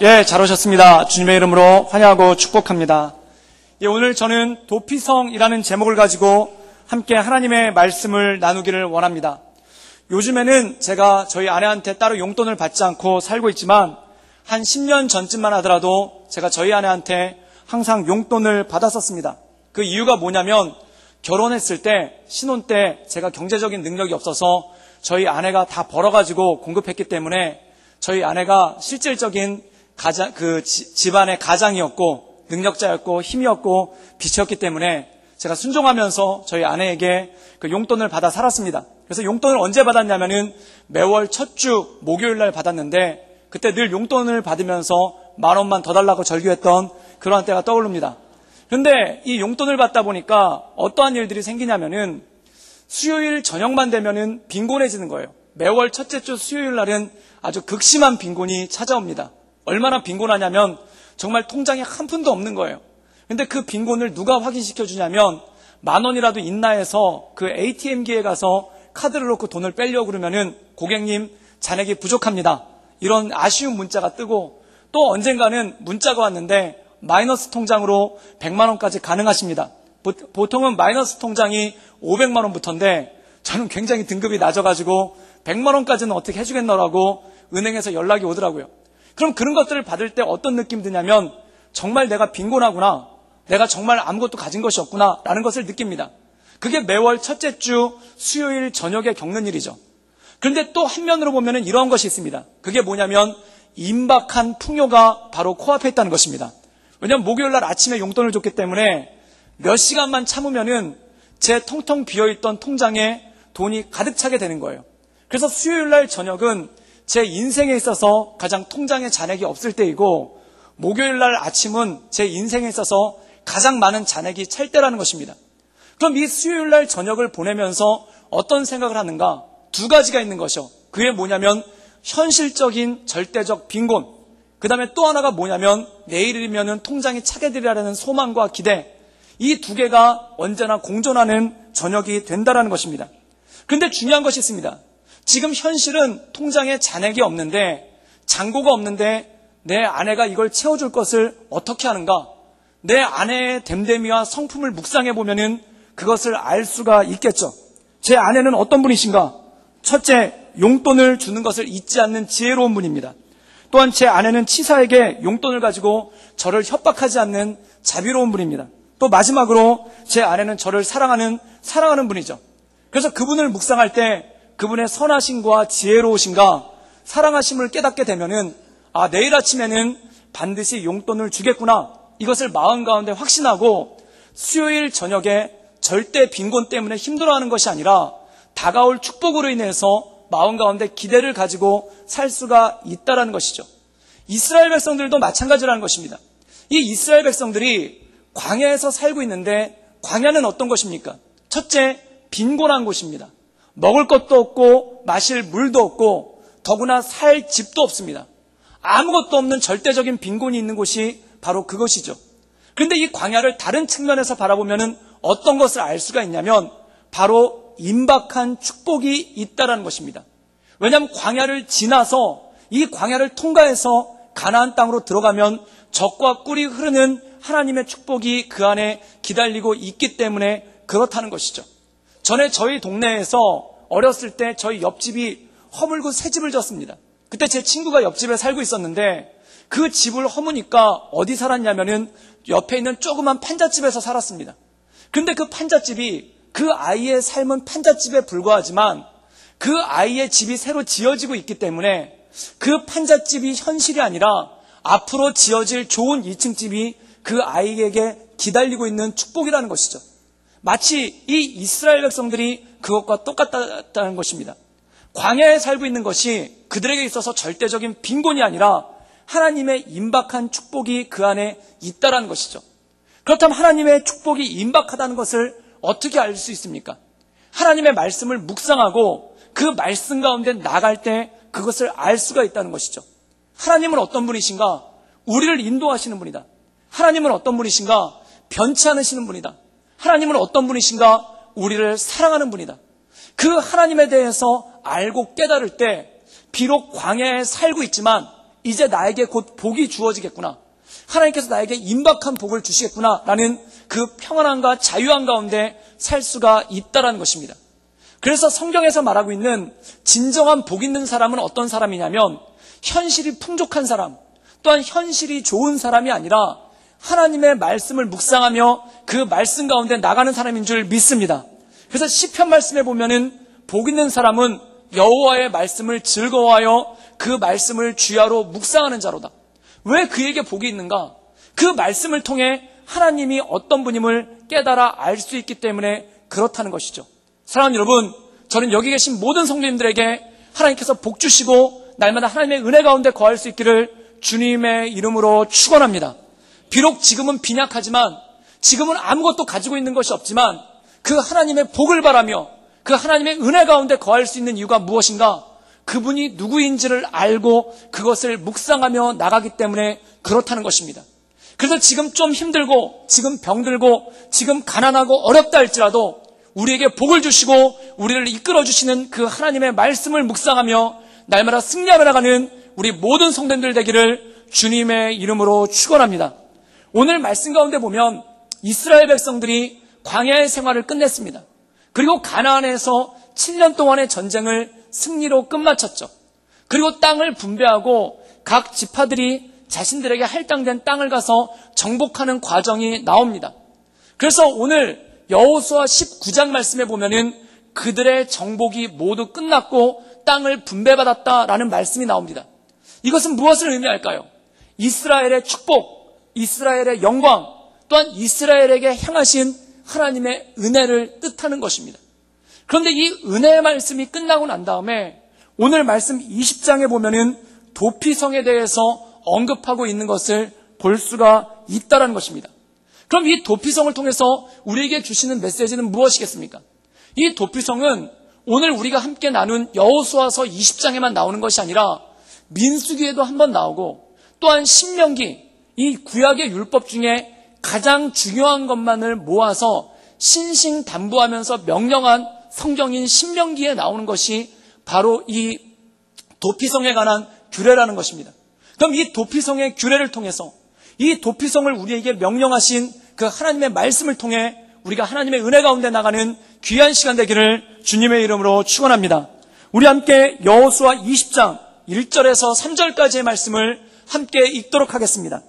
예, 잘 오셨습니다. 주님의 이름으로 환영하고 축복합니다. 예, 오늘 저는 도피성이라는 제목을 가지고 함께 하나님의 말씀을 나누기를 원합니다. 요즘에는 제가 저희 아내한테 따로 용돈을 받지 않고 살고 있지만 한 10년 전쯤만 하더라도 제가 저희 아내한테 항상 용돈을 받았었습니다. 그 이유가 뭐냐면 결혼했을 때, 신혼 때 제가 경제적인 능력이 없어서 저희 아내가 다 벌어가지고 공급했기 때문에 저희 아내가 실질적인 집안의 가장이었고 능력자였고 힘이었고 빛이었기 때문에 제가 순종하면서 저희 아내에게 그 용돈을 받아 살았습니다. 그래서 용돈을 언제 받았냐면은 매월 첫 주 목요일 날 받았는데 그때 늘 용돈을 받으면서 10,000원만 더 달라고 절규했던 그러한 때가 떠오릅니다. 그런데 이 용돈을 받다 보니까 어떠한 일들이 생기냐면은 수요일 저녁만 되면은 빈곤해지는 거예요. 매월 첫째 주 수요일 날은 아주 극심한 빈곤이 찾아옵니다. 얼마나 빈곤하냐면 정말 통장에 한 푼도 없는 거예요. 근데 그 빈곤을 누가 확인시켜 주냐면 10,000원이라도 있나 해서 그 ATM기에 가서 카드를 놓고 돈을 빼려고 그러면은 고객님 잔액이 부족합니다. 이런 아쉬운 문자가 뜨고 또 언젠가는 문자가 왔는데 마이너스 통장으로 100만원까지 가능하십니다. 보통은 마이너스 통장이 500만원부터인데 저는 굉장히 등급이 낮아가지고 100만원까지는 어떻게 해주겠노라고 은행에서 연락이 오더라고요. 그럼 그런 것들을 받을 때 어떤 느낌 드냐면 정말 내가 빈곤하구나, 내가 정말 아무것도 가진 것이 없구나 라는 것을 느낍니다. 그게 매월 첫째 주 수요일 저녁에 겪는 일이죠. 그런데 또 한면으로 보면 이러한 것이 있습니다. 그게 뭐냐면 임박한 풍요가 바로 코앞에 있다는 것입니다. 왜냐하면 목요일 날 아침에 용돈을 줬기 때문에 몇 시간만 참으면은 제 텅텅 비어있던 통장에 돈이 가득 차게 되는 거예요. 그래서 수요일 날 저녁은 제 인생에 있어서 가장 통장에 잔액이 없을 때이고 목요일 날 아침은 제 인생에 있어서 가장 많은 잔액이 찰 때라는 것입니다. 그럼 이 수요일 날 저녁을 보내면서 어떤 생각을 하는가? 두 가지가 있는 것이요. 그게 뭐냐면 현실적인 절대적 빈곤, 그 다음에 또 하나가 뭐냐면 내일이면은 통장이 차게 되리라는 소망과 기대, 이 두 개가 언제나 공존하는 저녁이 된다라는 것입니다. 그런데 중요한 것이 있습니다. 지금 현실은 통장에 잔액이 없는데, 잔고가 없는데 내 아내가 이걸 채워줄 것을 어떻게 하는가? 내 아내의 됨됨이와 성품을 묵상해 보면은 그것을 알 수가 있겠죠. 제 아내는 어떤 분이신가? 첫째, 용돈을 주는 것을 잊지 않는 지혜로운 분입니다. 또한 제 아내는 치사에게 용돈을 가지고 저를 협박하지 않는 자비로운 분입니다. 또 마지막으로 제 아내는 저를 사랑하는 분이죠. 그래서 그분을 묵상할 때 그분의 선하심과 지혜로우심과 사랑하심을 깨닫게 되면은 내일 아침에는 반드시 용돈을 주겠구나, 이것을 마음 가운데 확신하고 수요일 저녁에 절대 빈곤 때문에 힘들어하는 것이 아니라 다가올 축복으로 인해서 마음 가운데 기대를 가지고 살 수가 있다는 것이죠. 이스라엘 백성들도 마찬가지라는 것입니다. 이 이스라엘 백성들이 광야에서 살고 있는데 광야는 어떤 것입니까? 첫째, 빈곤한 곳입니다. 먹을 것도 없고 마실 물도 없고 더구나 살 집도 없습니다. 아무것도 없는 절대적인 빈곤이 있는 곳이 바로 그것이죠. 그런데 이 광야를 다른 측면에서 바라보면 어떤 것을 알 수가 있냐면 바로 임박한 축복이 있다는 것입니다. 왜냐하면 광야를 지나서 이 광야를 통과해서 가나안 땅으로 들어가면 젖과 꿀이 흐르는 하나님의 축복이 그 안에 기다리고 있기 때문에 그렇다는 것이죠. 전에 저희 동네에서 어렸을 때 저희 옆집이 허물고 새 집을 졌습니다. 그때 제 친구가 옆집에 살고 있었는데 그 집을 허무니까 어디 살았냐면은 옆에 있는 조그만 판잣집에서 살았습니다. 그런데 그 판잣집이 그 아이의 삶은 판잣집에 불과하지만 그 아이의 집이 새로 지어지고 있기 때문에 그 판잣집이 현실이 아니라 앞으로 지어질 좋은 2층 집이 그 아이에게 기다리고 있는 축복이라는 것이죠. 마치 이 이스라엘 백성들이 그것과 똑같다는 것입니다. 광야에 살고 있는 것이 그들에게 있어서 절대적인 빈곤이 아니라 하나님의 임박한 축복이 그 안에 있다는 것이죠. 그렇다면 하나님의 축복이 임박하다는 것을 어떻게 알 수 있습니까? 하나님의 말씀을 묵상하고 그 말씀 가운데 나갈 때 그것을 알 수가 있다는 것이죠. 하나님은 어떤 분이신가? 우리를 인도하시는 분이다. 하나님은 어떤 분이신가? 변치 않으시는 분이다. 하나님은 어떤 분이신가? 우리를 사랑하는 분이다. 그 하나님에 대해서 알고 깨달을 때 비록 광야에 살고 있지만 이제 나에게 곧 복이 주어지겠구나. 하나님께서 나에게 임박한 복을 주시겠구나라는 그 평안함과 자유함 가운데 살 수가 있다라는 것입니다. 그래서 성경에서 말하고 있는 진정한 복 있는 사람은 어떤 사람이냐면 현실이 풍족한 사람, 또한 현실이 좋은 사람이 아니라 하나님의 말씀을 묵상하며 그 말씀 가운데 나가는 사람인 줄 믿습니다. 그래서 시편 말씀에 보면은 복 있는 사람은 여호와의 말씀을 즐거워하여 그 말씀을 주야로 묵상하는 자로다. 왜 그에게 복이 있는가? 그 말씀을 통해 하나님이 어떤 분임을 깨달아 알 수 있기 때문에 그렇다는 것이죠. 사랑하는 여러분, 저는 여기 계신 모든 성도님들에게 하나님께서 복 주시고 날마다 하나님의 은혜 가운데 거할 수 있기를 주님의 이름으로 축원합니다. 비록 지금은 빈약하지만, 지금은 아무것도 가지고 있는 것이 없지만 그 하나님의 복을 바라며 그 하나님의 은혜 가운데 거할 수 있는 이유가 무엇인가? 그분이 누구인지를 알고 그것을 묵상하며 나가기 때문에 그렇다는 것입니다. 그래서 지금 좀 힘들고, 지금 병들고, 지금 가난하고 어렵다 할지라도 우리에게 복을 주시고 우리를 이끌어 주시는 그 하나님의 말씀을 묵상하며 날마다 승리하며 나가는 우리 모든 성도님들 되기를 주님의 이름으로 축원합니다. 오늘 말씀 가운데 보면 이스라엘 백성들이 광야의 생활을 끝냈습니다. 그리고 가나안에서 7년 동안의 전쟁을 승리로 끝마쳤죠. 그리고 땅을 분배하고 각 지파들이 자신들에게 할당된 땅을 가서 정복하는 과정이 나옵니다. 그래서 오늘 여호수아 19장 말씀에 보면은 그들의 정복이 모두 끝났고 땅을 분배받았다라는 말씀이 나옵니다. 이것은 무엇을 의미할까요? 이스라엘의 축복, 이스라엘의 영광, 또한 이스라엘에게 향하신 하나님의 은혜를 뜻하는 것입니다. 그런데 이 은혜의 말씀이 끝나고 난 다음에 오늘 말씀 20장에 보면은 도피성에 대해서 언급하고 있는 것을 볼 수가 있다는 것입니다. 그럼 이 도피성을 통해서 우리에게 주시는 메시지는 무엇이겠습니까? 이 도피성은 오늘 우리가 함께 나눈 여호수아서 20장에만 나오는 것이 아니라 민수기에도 한번 나오고, 또한 신명기, 이 구약의 율법 중에 가장 중요한 것만을 모아서 신신당부하면서 명령한 성경인 신명기에 나오는 것이 바로 이 도피성에 관한 규례라는 것입니다. 그럼 이 도피성의 규례를 통해서, 이 도피성을 우리에게 명령하신 그 하나님의 말씀을 통해 우리가 하나님의 은혜 가운데 나가는 귀한 시간 되기를 주님의 이름으로 축원합니다. 우리 함께 여호수아 20장 1절에서 3절까지의 말씀을 함께 읽도록 하겠습니다.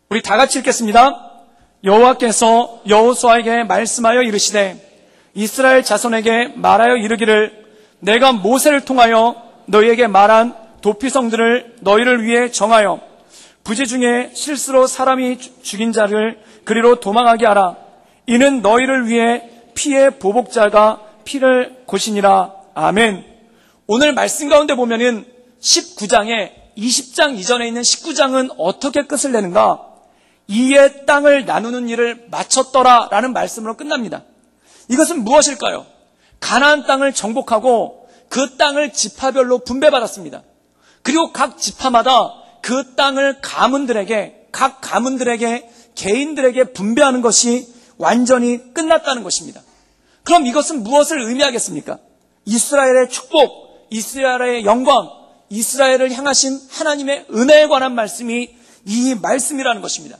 우리 다 같이 읽겠습니다. 여호와께서 여호수아에게 말씀하여 이르시되 이스라엘 자손에게 말하여 이르기를 내가 모세를 통하여 너희에게 말한 도피성들을 너희를 위해 정하여 부지 중에 실수로 사람이 죽인 자를 그리로 도망하게 하라. 이는 너희를 위해 피의 보복자가 피를 고시니라. 아멘. 오늘 말씀 가운데 보면은 19장에 20장 이전에 있는 19장은 어떻게 끝을 내는가? 이에 땅을 나누는 일을 마쳤더라 라는 말씀으로 끝납니다. 이것은 무엇일까요? 가나안 땅을 정복하고 그 땅을 지파별로 분배받았습니다. 그리고 각 지파마다 그 땅을 각 가문들에게 개인들에게 분배하는 것이 완전히 끝났다는 것입니다. 그럼 이것은 무엇을 의미하겠습니까? 이스라엘의 축복, 이스라엘의 영광, 이스라엘을 향하신 하나님의 은혜에 관한 말씀이 이 말씀이라는 것입니다.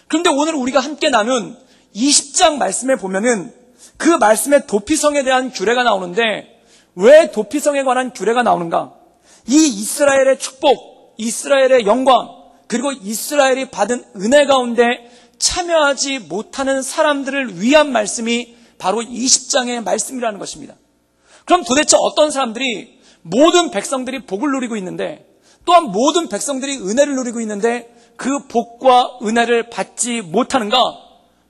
그런데 오늘 우리가 함께 나눈 20장 말씀에 보면은 그 말씀에 도피성에 대한 규례가 나오는데 왜 도피성에 관한 규례가 나오는가? 이 이스라엘의 축복, 이스라엘의 영광, 그리고 이스라엘이 받은 은혜 가운데 참여하지 못하는 사람들을 위한 말씀이 바로 20장의 말씀이라는 것입니다. 그럼 도대체 어떤 사람들이 모든 백성들이 복을 누리고 있는데, 또한 모든 백성들이 은혜를 누리고 있는데 그 복과 은혜를 받지 못하는가?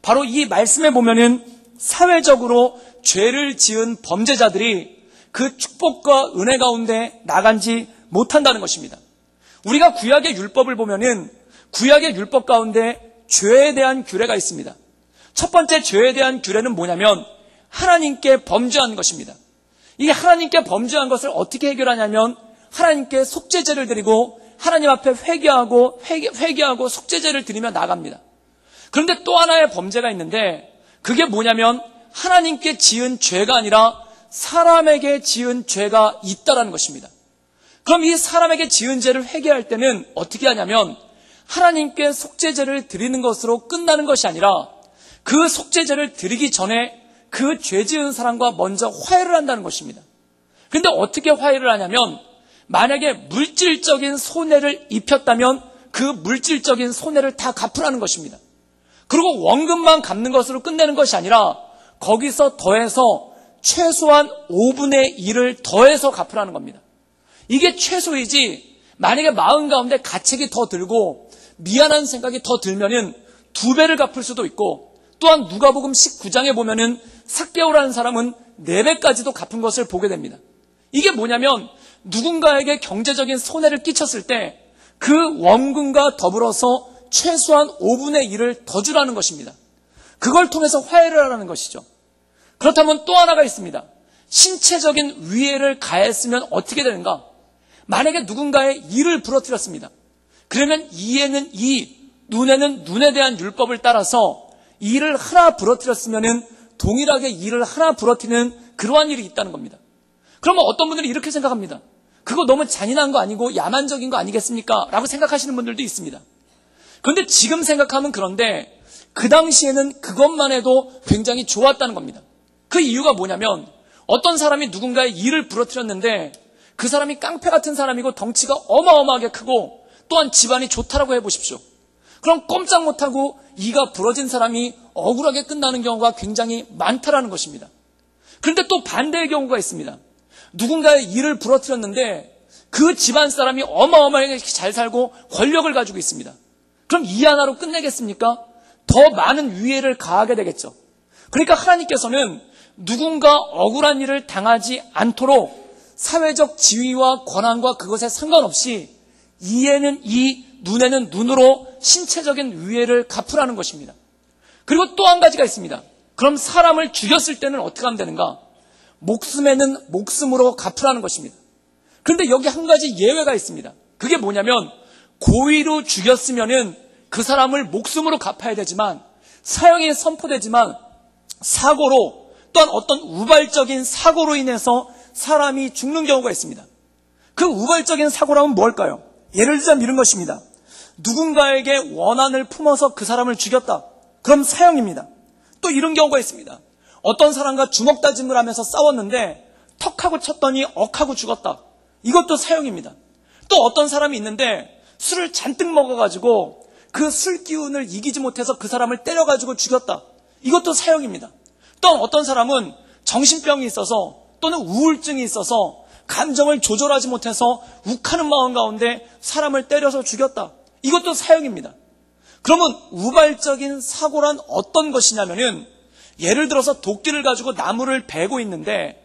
바로 이 말씀에 보면은 사회적으로 죄를 지은 범죄자들이 그 축복과 은혜 가운데 나가지 못한다는 것입니다. 우리가 구약의 율법을 보면은 구약의 율법 가운데 죄에 대한 규례가 있습니다. 첫 번째 죄에 대한 규례는 뭐냐면 하나님께 범죄한 것입니다. 이 하나님께 범죄한 것을 어떻게 해결하냐면 하나님께 속죄제를 드리고 하나님 앞에 회개하고 속죄제를 드리며 나갑니다. 그런데 또 하나의 범죄가 있는데 그게 뭐냐면 하나님께 지은 죄가 아니라 사람에게 지은 죄가 있다라는 것입니다. 그럼 이 사람에게 지은 죄를 회개할 때는 어떻게 하냐면 하나님께 속죄제를 드리는 것으로 끝나는 것이 아니라 그 속죄제를 드리기 전에 그 죄 지은 사람과 먼저 화해를 한다는 것입니다. 근데 어떻게 화해를 하냐면 만약에 물질적인 손해를 입혔다면 그 물질적인 손해를 다 갚으라는 것입니다. 그리고 원금만 갚는 것으로 끝내는 것이 아니라 거기서 더해서 최소한 5분의 1을 더해서 갚으라는 겁니다. 이게 최소이지 만약에 마음 가운데 가책이 더 들고 미안한 생각이 더 들면은 2배를 갚을 수도 있고 또한 누가복음 19장에 보면은 삭개오라는 사람은 4배까지도 갚은 것을 보게 됩니다. 이게 뭐냐면 누군가에게 경제적인 손해를 끼쳤을 때 그 원금과 더불어서 최소한 5분의 1을 더 주라는 것입니다. 그걸 통해서 화해를 하라는 것이죠. 그렇다면 또 하나가 있습니다. 신체적인 위해를 가했으면 어떻게 되는가? 만약에 누군가의 이를 부러뜨렸습니다. 그러면 이에는 이, 눈에는 눈에 대한 율법을 따라서 이를 하나 부러뜨렸으면 동일하게 이를 하나 부러뜨리는 그러한 일이 있다는 겁니다. 그러면 어떤 분들이 이렇게 생각합니다. 그거 너무 잔인한 거 아니고 야만적인 거 아니겠습니까? 라고 생각하시는 분들도 있습니다. 그런데 지금 생각하면 그런데 그 당시에는 그것만 해도 굉장히 좋았다는 겁니다. 그 이유가 뭐냐면 어떤 사람이 누군가의 이를 부러뜨렸는데 그 사람이 깡패 같은 사람이고 덩치가 어마어마하게 크고 또한 집안이 좋다라고 해보십시오. 그럼 꼼짝 못하고 이가 부러진 사람이 억울하게 끝나는 경우가 굉장히 많다라는 것입니다. 그런데 또 반대의 경우가 있습니다. 누군가의 이를 부러뜨렸는데 그 집안 사람이 어마어마하게 잘 살고 권력을 가지고 있습니다. 그럼 이 하나로 끝내겠습니까? 더 많은 위해를 가하게 되겠죠. 그러니까 하나님께서는 누군가 억울한 일을 당하지 않도록 사회적 지위와 권한과 그것에 상관없이 이에는 이, 눈에는 눈으로 신체적인 위해를 갚으라는 것입니다. 그리고 또 한 가지가 있습니다. 그럼 사람을 죽였을 때는 어떻게 하면 되는가? 목숨에는 목숨으로 갚으라는 것입니다. 그런데 여기 한 가지 예외가 있습니다. 그게 뭐냐면 고의로 죽였으면은 그 사람을 목숨으로 갚아야 되지만 사형이 선포되지만 사고로 또한 어떤 우발적인 사고로 인해서 사람이 죽는 경우가 있습니다. 그 우발적인 사고라면 뭘까요? 예를 들자면 이런 것입니다. 누군가에게 원한을 품어서 그 사람을 죽였다. 그럼 사형입니다. 또 이런 경우가 있습니다. 어떤 사람과 주먹 다짐을 하면서 싸웠는데 턱하고 쳤더니 억하고 죽었다. 이것도 사형입니다. 또 어떤 사람이 있는데 술을 잔뜩 먹어가지고 그 술 기운을 이기지 못해서 그 사람을 때려가지고 죽였다. 이것도 사형입니다. 또 어떤 사람은 정신병이 있어서 또는 우울증이 있어서 감정을 조절하지 못해서 욱하는 마음 가운데 사람을 때려서 죽였다. 이것도 사형입니다. 그러면 우발적인 사고란 어떤 것이냐면은 예를 들어서 도끼를 가지고 나무를 베고 있는데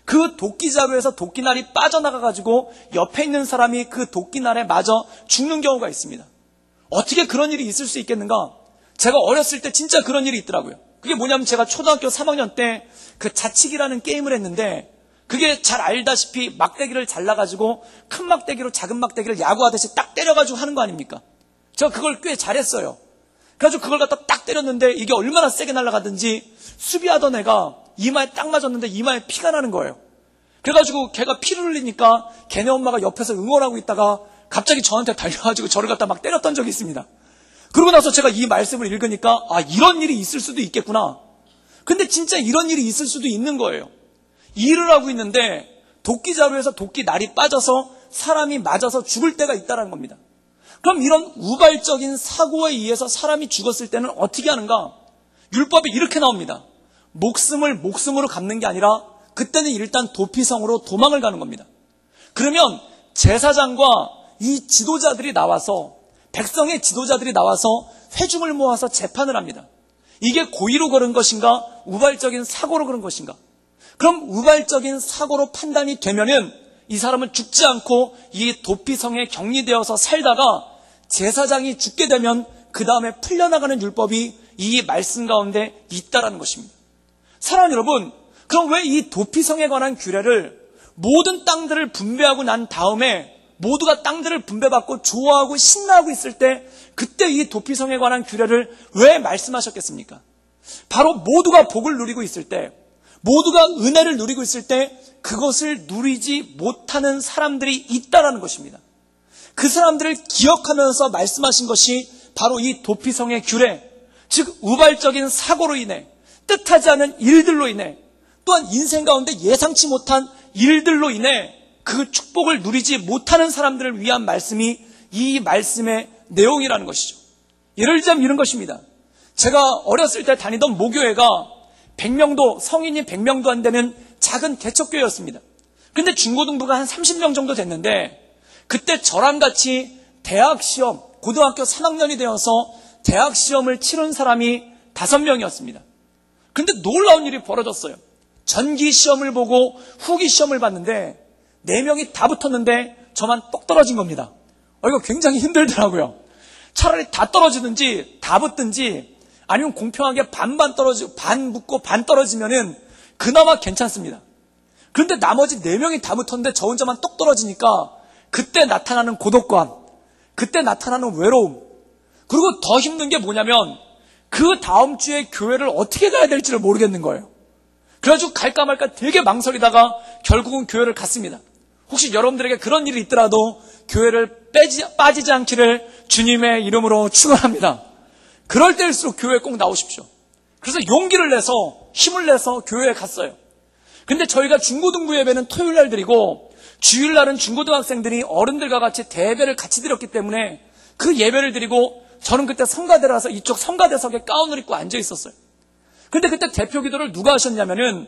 그 도끼자루에서 도끼날이 빠져나가가지고 옆에 있는 사람이 그 도끼날에 맞아 죽는 경우가 있습니다. 어떻게 그런 일이 있을 수 있겠는가? 제가 어렸을 때 진짜 그런 일이 있더라고요. 그게 뭐냐면 제가 초등학교 3학년 때 그 자치기라는 게임을 했는데 그게 잘 알다시피 막대기를 잘라가지고 큰 막대기로 작은 막대기를 야구하듯이 딱 때려가지고 하는 거 아닙니까? 제가 그걸 꽤 잘했어요. 그래가지고 그걸 갖다 딱 때렸는데 이게 얼마나 세게 날아가든지 수비하던 애가 이마에 딱 맞았는데 이마에 피가 나는 거예요. 그래가지고 걔가 피를 흘리니까 걔네 엄마가 옆에서 응원하고 있다가 갑자기 저한테 달려가지고 저를 갖다 막 때렸던 적이 있습니다. 그러고 나서 제가 이 말씀을 읽으니까 아, 이런 일이 있을 수도 있겠구나. 근데 진짜 이런 일이 있을 수도 있는 거예요. 일을 하고 있는데 도끼자루에서 도끼날이 빠져서 사람이 맞아서 죽을 때가 있다는 겁니다. 그럼 이런 우발적인 사고에 의해서 사람이 죽었을 때는 어떻게 하는가? 율법에 이렇게 나옵니다. 목숨을 목숨으로 갚는 게 아니라 그때는 일단 도피성으로 도망을 가는 겁니다. 그러면 제사장과 이 지도자들이 나와서 백성의 지도자들이 나와서 회중을 모아서 재판을 합니다. 이게 고의로 그런 것인가? 우발적인 사고로 그런 것인가? 그럼 우발적인 사고로 판단이 되면은 이 사람은 죽지 않고 이 도피성에 격리되어서 살다가 제사장이 죽게 되면 그 다음에 풀려나가는 율법이 이 말씀 가운데 있다라는 것입니다. 사랑하는 여러분, 그럼 왜 이 도피성에 관한 규례를 모든 땅들을 분배하고 난 다음에 모두가 땅들을 분배받고 좋아하고 신나하고 있을 때 그때 이 도피성에 관한 규례를 왜 말씀하셨겠습니까? 바로 모두가 복을 누리고 있을 때, 모두가 은혜를 누리고 있을 때 그것을 누리지 못하는 사람들이 있다라는 것입니다. 그 사람들을 기억하면서 말씀하신 것이 바로 이 도피성의 규례, 즉 우발적인 사고로 인해, 뜻하지 않은 일들로 인해, 또한 인생 가운데 예상치 못한 일들로 인해 그 축복을 누리지 못하는 사람들을 위한 말씀이 이 말씀의 내용이라는 것이죠. 예를 들자면 이런 것입니다. 제가 어렸을 때 다니던 모교회가 100명도, 성인이 100명도 안 되는 작은 개척교회였습니다. 근데 중고등부가 한 30명 정도 됐는데, 그때 저랑 같이 대학 시험, 고등학교 3학년이 되어서 대학 시험을 치른 사람이 5명이었습니다. 근데 놀라운 일이 벌어졌어요. 전기 시험을 보고 후기 시험을 봤는데 4명이 다 붙었는데 저만 똑 떨어진 겁니다. 이거 굉장히 힘들더라고요. 차라리 다 떨어지든지 다 붙든지 아니면 공평하게 반반 떨어지고 반 붙고 반 떨어지면은 그나마 괜찮습니다. 그런데 나머지 4명이 다 붙었는데 저 혼자만 똑 떨어지니까 그때 나타나는 고독감, 그때 나타나는 외로움, 그리고 더 힘든 게 뭐냐면 그 다음 주에 교회를 어떻게 가야 될지를 모르겠는 거예요. 그래가지고 갈까 말까 되게 망설이다가 결국은 교회를 갔습니다. 혹시 여러분들에게 그런 일이 있더라도 교회를 빠지지 않기를 주님의 이름으로 축원합니다. 그럴 때일수록 교회에 꼭 나오십시오. 그래서 용기를 내서 힘을 내서 교회에 갔어요. 근데 저희가 중고등부 예배는 토요일 날 드리고 주일날은 중고등학생들이 어른들과 같이 대예배를 같이 드렸기 때문에 그 예배를 드리고 저는 그때 성가대라서 이쪽 성가대석에 가운을 입고 앉아 있었어요. 근데 그때 대표 기도를 누가 하셨냐면은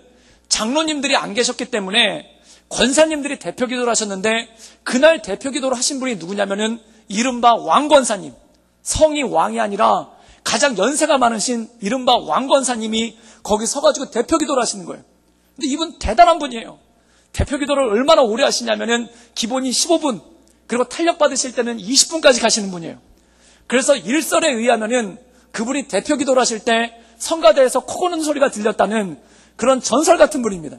장로님들이 안 계셨기 때문에 권사님들이 대표 기도를 하셨는데 그날 대표 기도를 하신 분이 누구냐면은 이른바 왕권사님, 성이 왕이 아니라 가장 연세가 많으신 이른바 왕권사님이 거기 서가지고 대표 기도를 하시는 거예요. 근데 이분 대단한 분이에요. 대표 기도를 얼마나 오래 하시냐면은 기본이 15분, 그리고 탄력 받으실 때는 20분까지 가시는 분이에요. 그래서 일설에 의하면은 그분이 대표 기도를 하실 때 성가대에서 코 고는 소리가 들렸다는 그런 전설 같은 분입니다.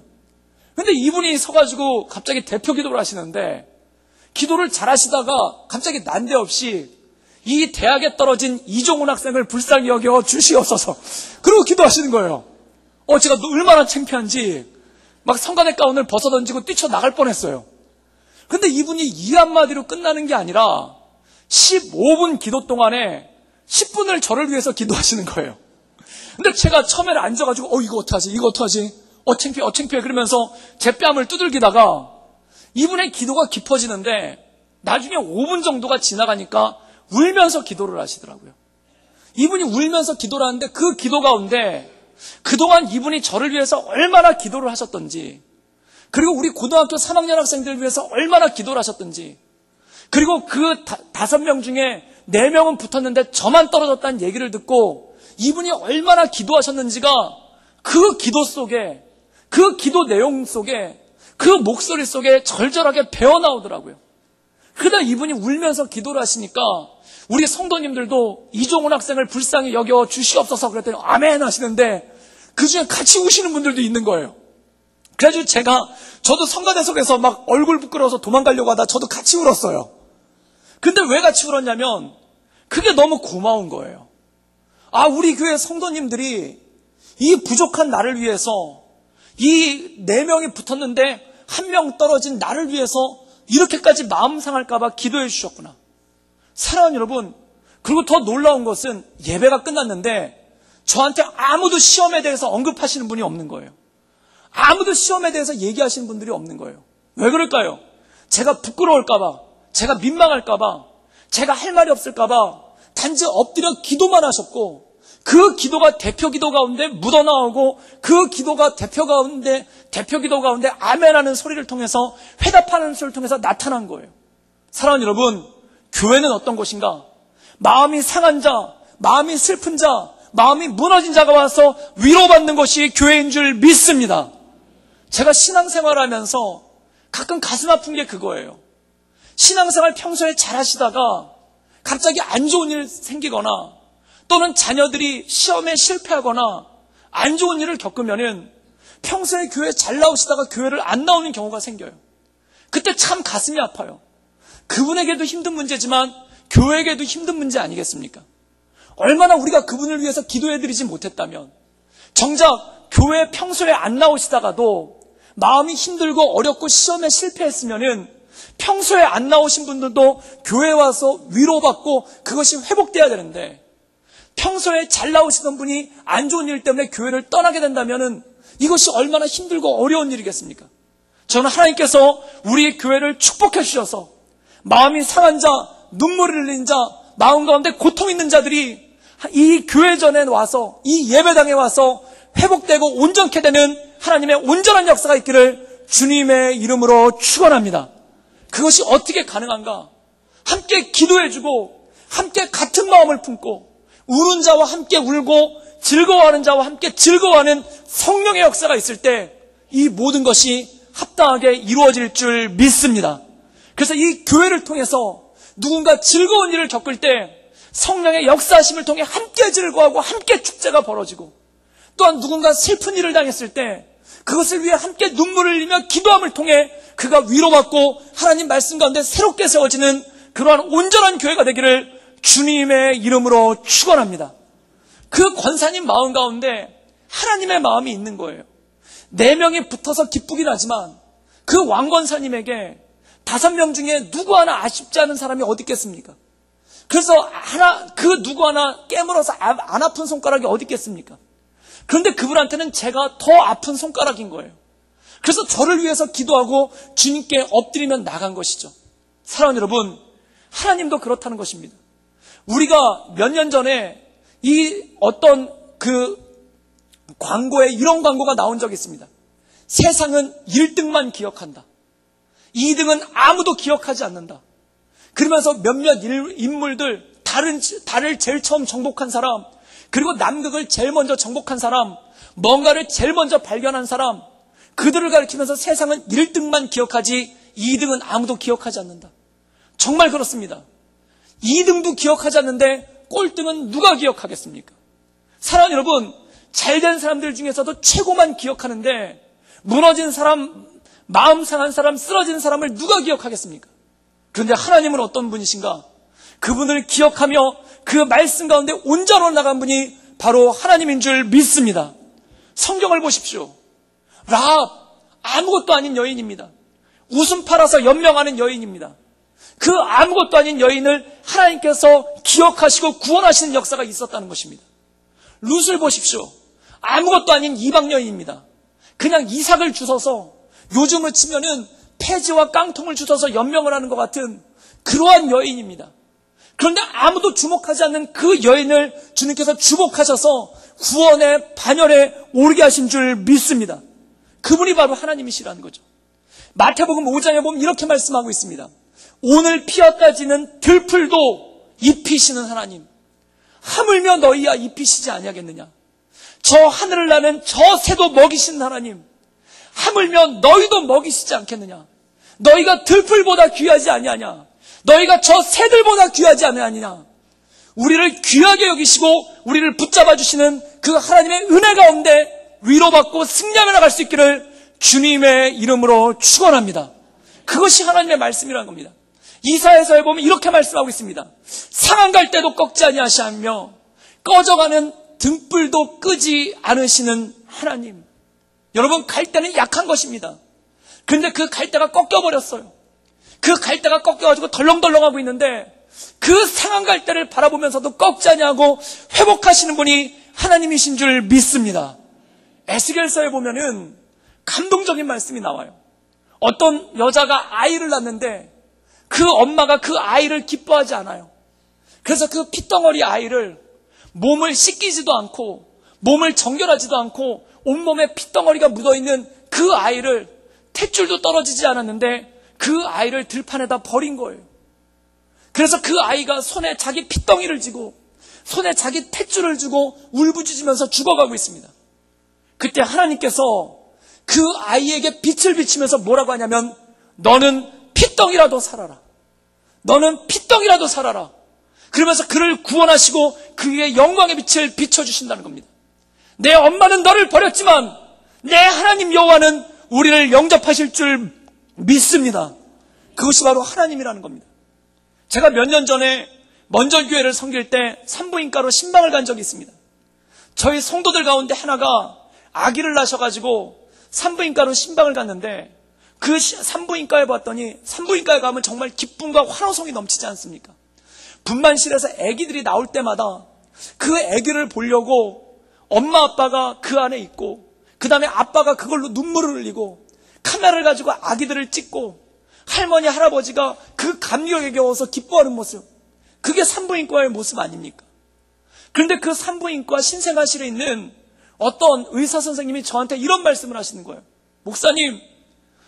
근데 이분이 서가지고 갑자기 대표 기도를 하시는데 기도를 잘 하시다가 갑자기 난데없이 이 대학에 떨어진 이종훈 학생을 불쌍히 여겨 주시옵소서. 그러고 기도하시는 거예요. 제가 얼마나 창피한지 막 성가대 가운을 벗어던지고 뛰쳐나갈 뻔했어요. 근데 이분이 이 한마디로 끝나는 게 아니라 15분 기도 동안에 10분을 저를 위해서 기도하시는 거예요. 근데 제가 처음에는 앉아가지고 이거 어떡하지? 창피해 그러면서 제 뺨을 두들기다가 이분의 기도가 깊어지는데 나중에 5분 정도가 지나가니까 울면서 기도를 하시더라고요. 이분이 울면서 기도를 하는데 그 기도 가운데 그동안 이분이 저를 위해서 얼마나 기도를 하셨던지, 그리고 우리 고등학교 3학년 학생들을 위해서 얼마나 기도를 하셨던지, 그리고 그 5명 중에 4명은 붙었는데 저만 떨어졌다는 얘기를 듣고 이분이 얼마나 기도하셨는지가 그 기도 속에, 그 기도 내용 속에, 그 목소리 속에 절절하게 배어나오더라고요. 그러다 이분이 울면서 기도를 하시니까 우리 성도님들도 이종훈 학생을 불쌍히 여겨 주시옵소서 그랬더니 아멘 하시는데 그중에 같이 우시는 분들도 있는 거예요. 그래가지고 저도 성가대석에서 막 얼굴 부끄러워서 도망가려고 하다 저도 같이 울었어요. 근데 왜 같이 울었냐면 그게 너무 고마운 거예요. 우리 교회 성도님들이 이 부족한 나를 위해서, 이 4명이 붙었는데 1명 떨어진 나를 위해서 이렇게까지 마음 상할까봐 기도해 주셨구나. 사랑하는 여러분, 그리고 더 놀라운 것은 예배가 끝났는데 저한테 아무도 시험에 대해서 언급하시는 분이 없는 거예요. 아무도 시험에 대해서 얘기하시는 분들이 없는 거예요. 왜 그럴까요? 제가 부끄러울까봐, 제가 민망할까봐, 제가 할 말이 없을까봐 단지 엎드려 기도만 하셨고, 그 기도가 대표 기도 가운데 묻어나오고 그 기도가 대표 기도 가운데 아멘하는 소리를 통해서, 회답하는 소리를 통해서 나타난 거예요. 사랑하는 여러분, 교회는 어떤 곳인가? 마음이 상한 자, 마음이 슬픈 자, 마음이 무너진 자가 와서 위로받는 것이 교회인 줄 믿습니다. 제가 신앙생활을 하면서 가끔 가슴 아픈 게 그거예요. 신앙생활 평소에 잘 하시다가 갑자기 안 좋은 일 생기거나 또는 자녀들이 시험에 실패하거나 안 좋은 일을 겪으면은 평소에 교회 잘 나오시다가 교회를 안 나오는 경우가 생겨요. 그때 참 가슴이 아파요. 그분에게도 힘든 문제지만 교회에게도 힘든 문제 아니겠습니까? 얼마나 우리가 그분을 위해서 기도해드리지 못했다면, 정작 교회 평소에 안 나오시다가도 마음이 힘들고 어렵고 시험에 실패했으면은 평소에 안 나오신 분들도 교회에 와서 위로받고 그것이 회복돼야 되는데, 평소에 잘 나오시던 분이 안 좋은 일 때문에 교회를 떠나게 된다면은 이것이 얼마나 힘들고 어려운 일이겠습니까? 저는 하나님께서 우리 교회를 축복해 주셔서 마음이 상한 자, 눈물을 흘린 자, 마음 가운데 고통 있는 자들이 이 교회전에 와서, 이 예배당에 와서 회복되고 온전케 되는 하나님의 온전한 역사가 있기를 주님의 이름으로 축원합니다. 그것이 어떻게 가능한가? 함께 기도해주고 함께 같은 마음을 품고 우는 자와 함께 울고 즐거워하는 자와 함께 즐거워하는 성령의 역사가 있을 때 이 모든 것이 합당하게 이루어질 줄 믿습니다. 그래서 이 교회를 통해서 누군가 즐거운 일을 겪을 때 성령의 역사하심을 통해 함께 즐거워하고 함께 축제가 벌어지고, 또한 누군가 슬픈 일을 당했을 때 그것을 위해 함께 눈물을 흘리며 기도함을 통해 그가 위로받고 하나님 말씀 가운데 새롭게 세워지는 그러한 온전한 교회가 되기를 주님의 이름으로 축원합니다. 그 권사님 마음 가운데 하나님의 마음이 있는 거예요. 4명이 붙어서 기쁘긴 하지만 그 왕권사님에게 5명 중에 누구 하나 아쉽지 않은 사람이 어디 있겠습니까? 그래서 그 누구 하나 깨물어서 안 아픈 손가락이 어디 있겠습니까? 그런데 그분한테는 제가 더 아픈 손가락인 거예요. 그래서 저를 위해서 기도하고 주님께 엎드리며 나간 것이죠. 사랑하는 여러분, 하나님도 그렇다는 것입니다. 우리가 몇 년 전에 이 어떤 그 광고에 이런 광고가 나온 적이 있습니다. 세상은 1등만 기억한다. 2등은 아무도 기억하지 않는다. 그러면서 몇몇 인물들, 달을 제일 처음 정복한 사람, 그리고 남극을 제일 먼저 정복한 사람, 뭔가를 제일 먼저 발견한 사람, 그들을 가리키면서 세상은 1등만 기억하지 2등은 아무도 기억하지 않는다. 정말 그렇습니다. 2등도 기억하지 않는데 꼴등은 누가 기억하겠습니까? 사랑하는 여러분, 잘된 사람들 중에서도 최고만 기억하는데 무너진 사람, 마음 상한 사람, 쓰러진 사람을 누가 기억하겠습니까? 그런데 하나님은 어떤 분이신가? 그분을 기억하며 그 말씀 가운데 온전으로 나간 분이 바로 하나님인 줄 믿습니다. 성경을 보십시오. 라합, 아무것도 아닌 여인입니다. 웃음 팔아서 연명하는 여인입니다. 그 아무것도 아닌 여인을 하나님께서 기억하시고 구원하시는 역사가 있었다는 것입니다. 룻을 보십시오. 아무것도 아닌 이방 여인입니다. 그냥 이삭을 주워서, 요즘으로 치면은 폐지와 깡통을 주워서 연명을 하는 것 같은 그러한 여인입니다. 그런데 아무도 주목하지 않는 그 여인을 주님께서 주목하셔서 구원의 반열에 오르게 하신 줄 믿습니다. 그분이 바로 하나님이시라는 거죠. 마태복음 5장에 보면 이렇게 말씀하고 있습니다. 오늘 피었다지는 들풀도 입히시는 하나님, 하물며 너희야 입히시지 아니하겠느냐. 저 하늘을 나는 저 새도 먹이시는 하나님, 하물며 너희도 먹이시지 않겠느냐. 너희가 들풀보다 귀하지 아니하냐. 너희가 저 새들보다 귀하지 아니하냐. 우리를 귀하게 여기시고 우리를 붙잡아 주시는 그 하나님의 은혜 가운데 위로받고 승리하며 나갈 수 있기를 주님의 이름으로 축원합니다. 그것이 하나님의 말씀이라는 겁니다. 이사야서에 보면 이렇게 말씀하고 있습니다. 상한 갈 때도 꺾지 아니하시며 꺼져가는 등불도 끄지 않으시는 하나님. 여러분, 갈대는 약한 것입니다. 그런데 그 갈대가 꺾여버렸어요. 그 갈대가 꺾여가지고 덜렁덜렁하고 있는데 그 상한 갈대를 바라보면서도 꺾지 아니하고 회복하시는 분이 하나님이신 줄 믿습니다. 에스겔서에 보면은 감동적인 말씀이 나와요. 어떤 여자가 아이를 낳는데 그 엄마가 그 아이를 기뻐하지 않아요. 그래서 그 핏덩어리 아이를 몸을 씻기지도 않고 몸을 정결하지도 않고 온몸에 핏덩어리가 묻어있는 그 아이를 탯줄도 떨어지지 않았는데 그 아이를 들판에다 버린 거예요. 그래서 그 아이가 손에 자기 핏덩이를 쥐고 손에 자기 탯줄을 쥐고 울부짖으면서 죽어가고 있습니다. 그때 하나님께서 그 아이에게 빛을 비치면서 뭐라고 하냐면 너는 핏덩이라도 살아라. 너는 핏덩이라도 살아라. 그러면서 그를 구원하시고 그의 영광의 빛을 비춰주신다는 겁니다. 내 엄마는 너를 버렸지만 내 하나님 여호와는 우리를 영접하실 줄 믿습니다. 그것이 바로 하나님이라는 겁니다. 제가 몇 년 전에 먼절교회를 섬길 때 산부인과로 신방을 간 적이 있습니다. 저희 성도들 가운데 하나가 아기를 낳으셔가지고 산부인과로 신방을 갔는데 그 산부인과에 봤더니 산부인과에 가면 정말 기쁨과 환호성이 넘치지 않습니까? 분만실에서 아기들이 나올 때마다 그 아기를 보려고 엄마 아빠가 그 안에 있고 그 다음에 아빠가 그걸로 눈물을 흘리고 카메라를 가지고 아기들을 찍고 할머니 할아버지가 그 감격에 겨워서 기뻐하는 모습, 그게 산부인과의 모습 아닙니까? 그런데 그 산부인과 신생아실에 있는 어떤 의사 선생님이 저한테 이런 말씀을 하시는 거예요. 목사님,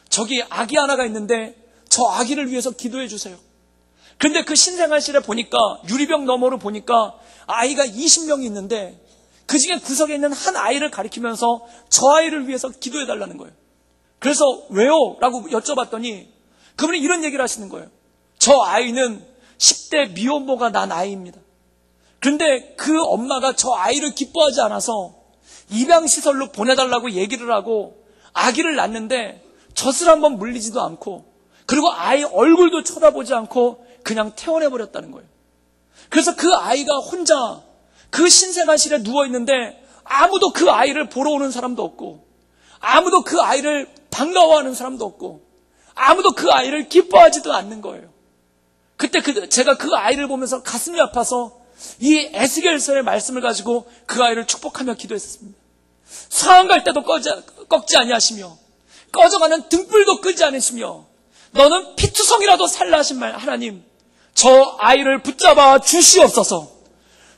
저기 아기 하나가 있는데 저 아기를 위해서 기도해 주세요. 그런데 그 신생아실에 보니까 유리병 너머로 보니까 아이가 20명이 있는데 그 중에 구석에 있는 한 아이를 가리키면서 저 아이를 위해서 기도해 달라는 거예요. 그래서 왜요? 라고 여쭤봤더니 그분이 이런 얘기를 하시는 거예요. 저 아이는 10대 미혼모가 난 아이입니다. 그런데 그 엄마가 저 아이를 기뻐하지 않아서 입양시설로 보내달라고 얘기를 하고 아기를 낳는데 젖을 한번 물리지도 않고 그리고 아이 얼굴도 쳐다보지 않고 그냥 퇴원해버렸다는 거예요. 그래서 그 아이가 혼자 그 신생아실에 누워있는데 아무도 그 아이를 보러 오는 사람도 없고 아무도 그 아이를 반가워하는 사람도 없고 아무도 그 아이를 기뻐하지도 않는 거예요. 그때 제가 그 아이를 보면서 가슴이 아파서 이 에스겔서의 말씀을 가지고 그 아이를 축복하며 기도했습니다. 상한 갈 때도 꺾지 아니하시며 꺼져가는 등불도 끄지 않으시며 너는 피투성이라도 살라 하신 말, 하나님 저 아이를 붙잡아 주시옵소서.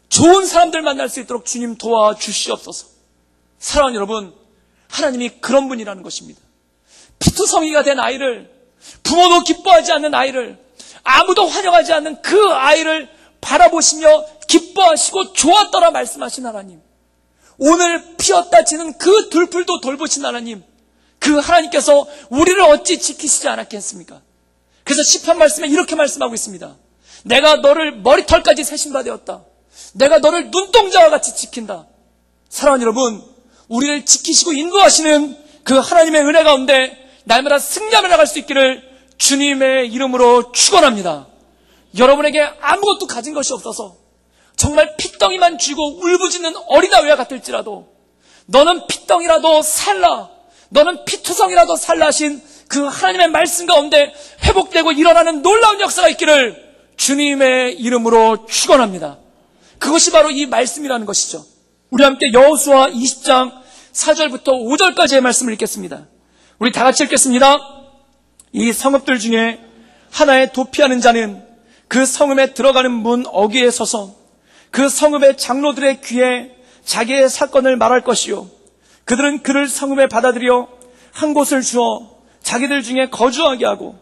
좋은 사람들 만날 수 있도록 주님 도와 주시옵소서. 사랑하는 여러분, 하나님이 그런 분이라는 것입니다. 피투성이가 된 아이를, 부모도 기뻐하지 않는 아이를, 아무도 환영하지 않는 그 아이를 바라보시며 기뻐하시고 좋았더라 말씀하신 하나님, 오늘 피었다 지는 그 들풀도 돌보신 하나님, 그 하나님께서 우리를 어찌 지키시지 않았겠습니까? 그래서 시편 말씀에 이렇게 말씀하고 있습니다. 내가 너를 머리털까지 세신 바 되었다. 내가 너를 눈동자와 같이 지킨다. 사랑하는 여러분, 우리를 지키시고 인도하시는 그 하나님의 은혜 가운데 날마다 승리하며 나갈 수 있기를 주님의 이름으로 축원합니다. 여러분에게 아무것도 가진 것이 없어서 정말 핏덩이만 쥐고 울부짖는 어린아이와 같을지라도 너는 핏덩이라도 살라, 너는 피투성이라도 살라 하신 그 하나님의 말씀 가운데 회복되고 일어나는 놀라운 역사가 있기를 주님의 이름으로 축원합니다. 그것이 바로 이 말씀이라는 것이죠. 우리 함께 여호수아 20장 4절부터 5절까지의 말씀을 읽겠습니다. 우리 다 같이 읽겠습니다. 이 성읍들 중에 하나에 도피하는 자는 그 성읍에 들어가는 문 어귀에 서서 그 성읍의 장로들의 귀에 자기의 사건을 말할 것이요, 그들은 그를 성읍에 받아들여 한 곳을 주어 자기들 중에 거주하게 하고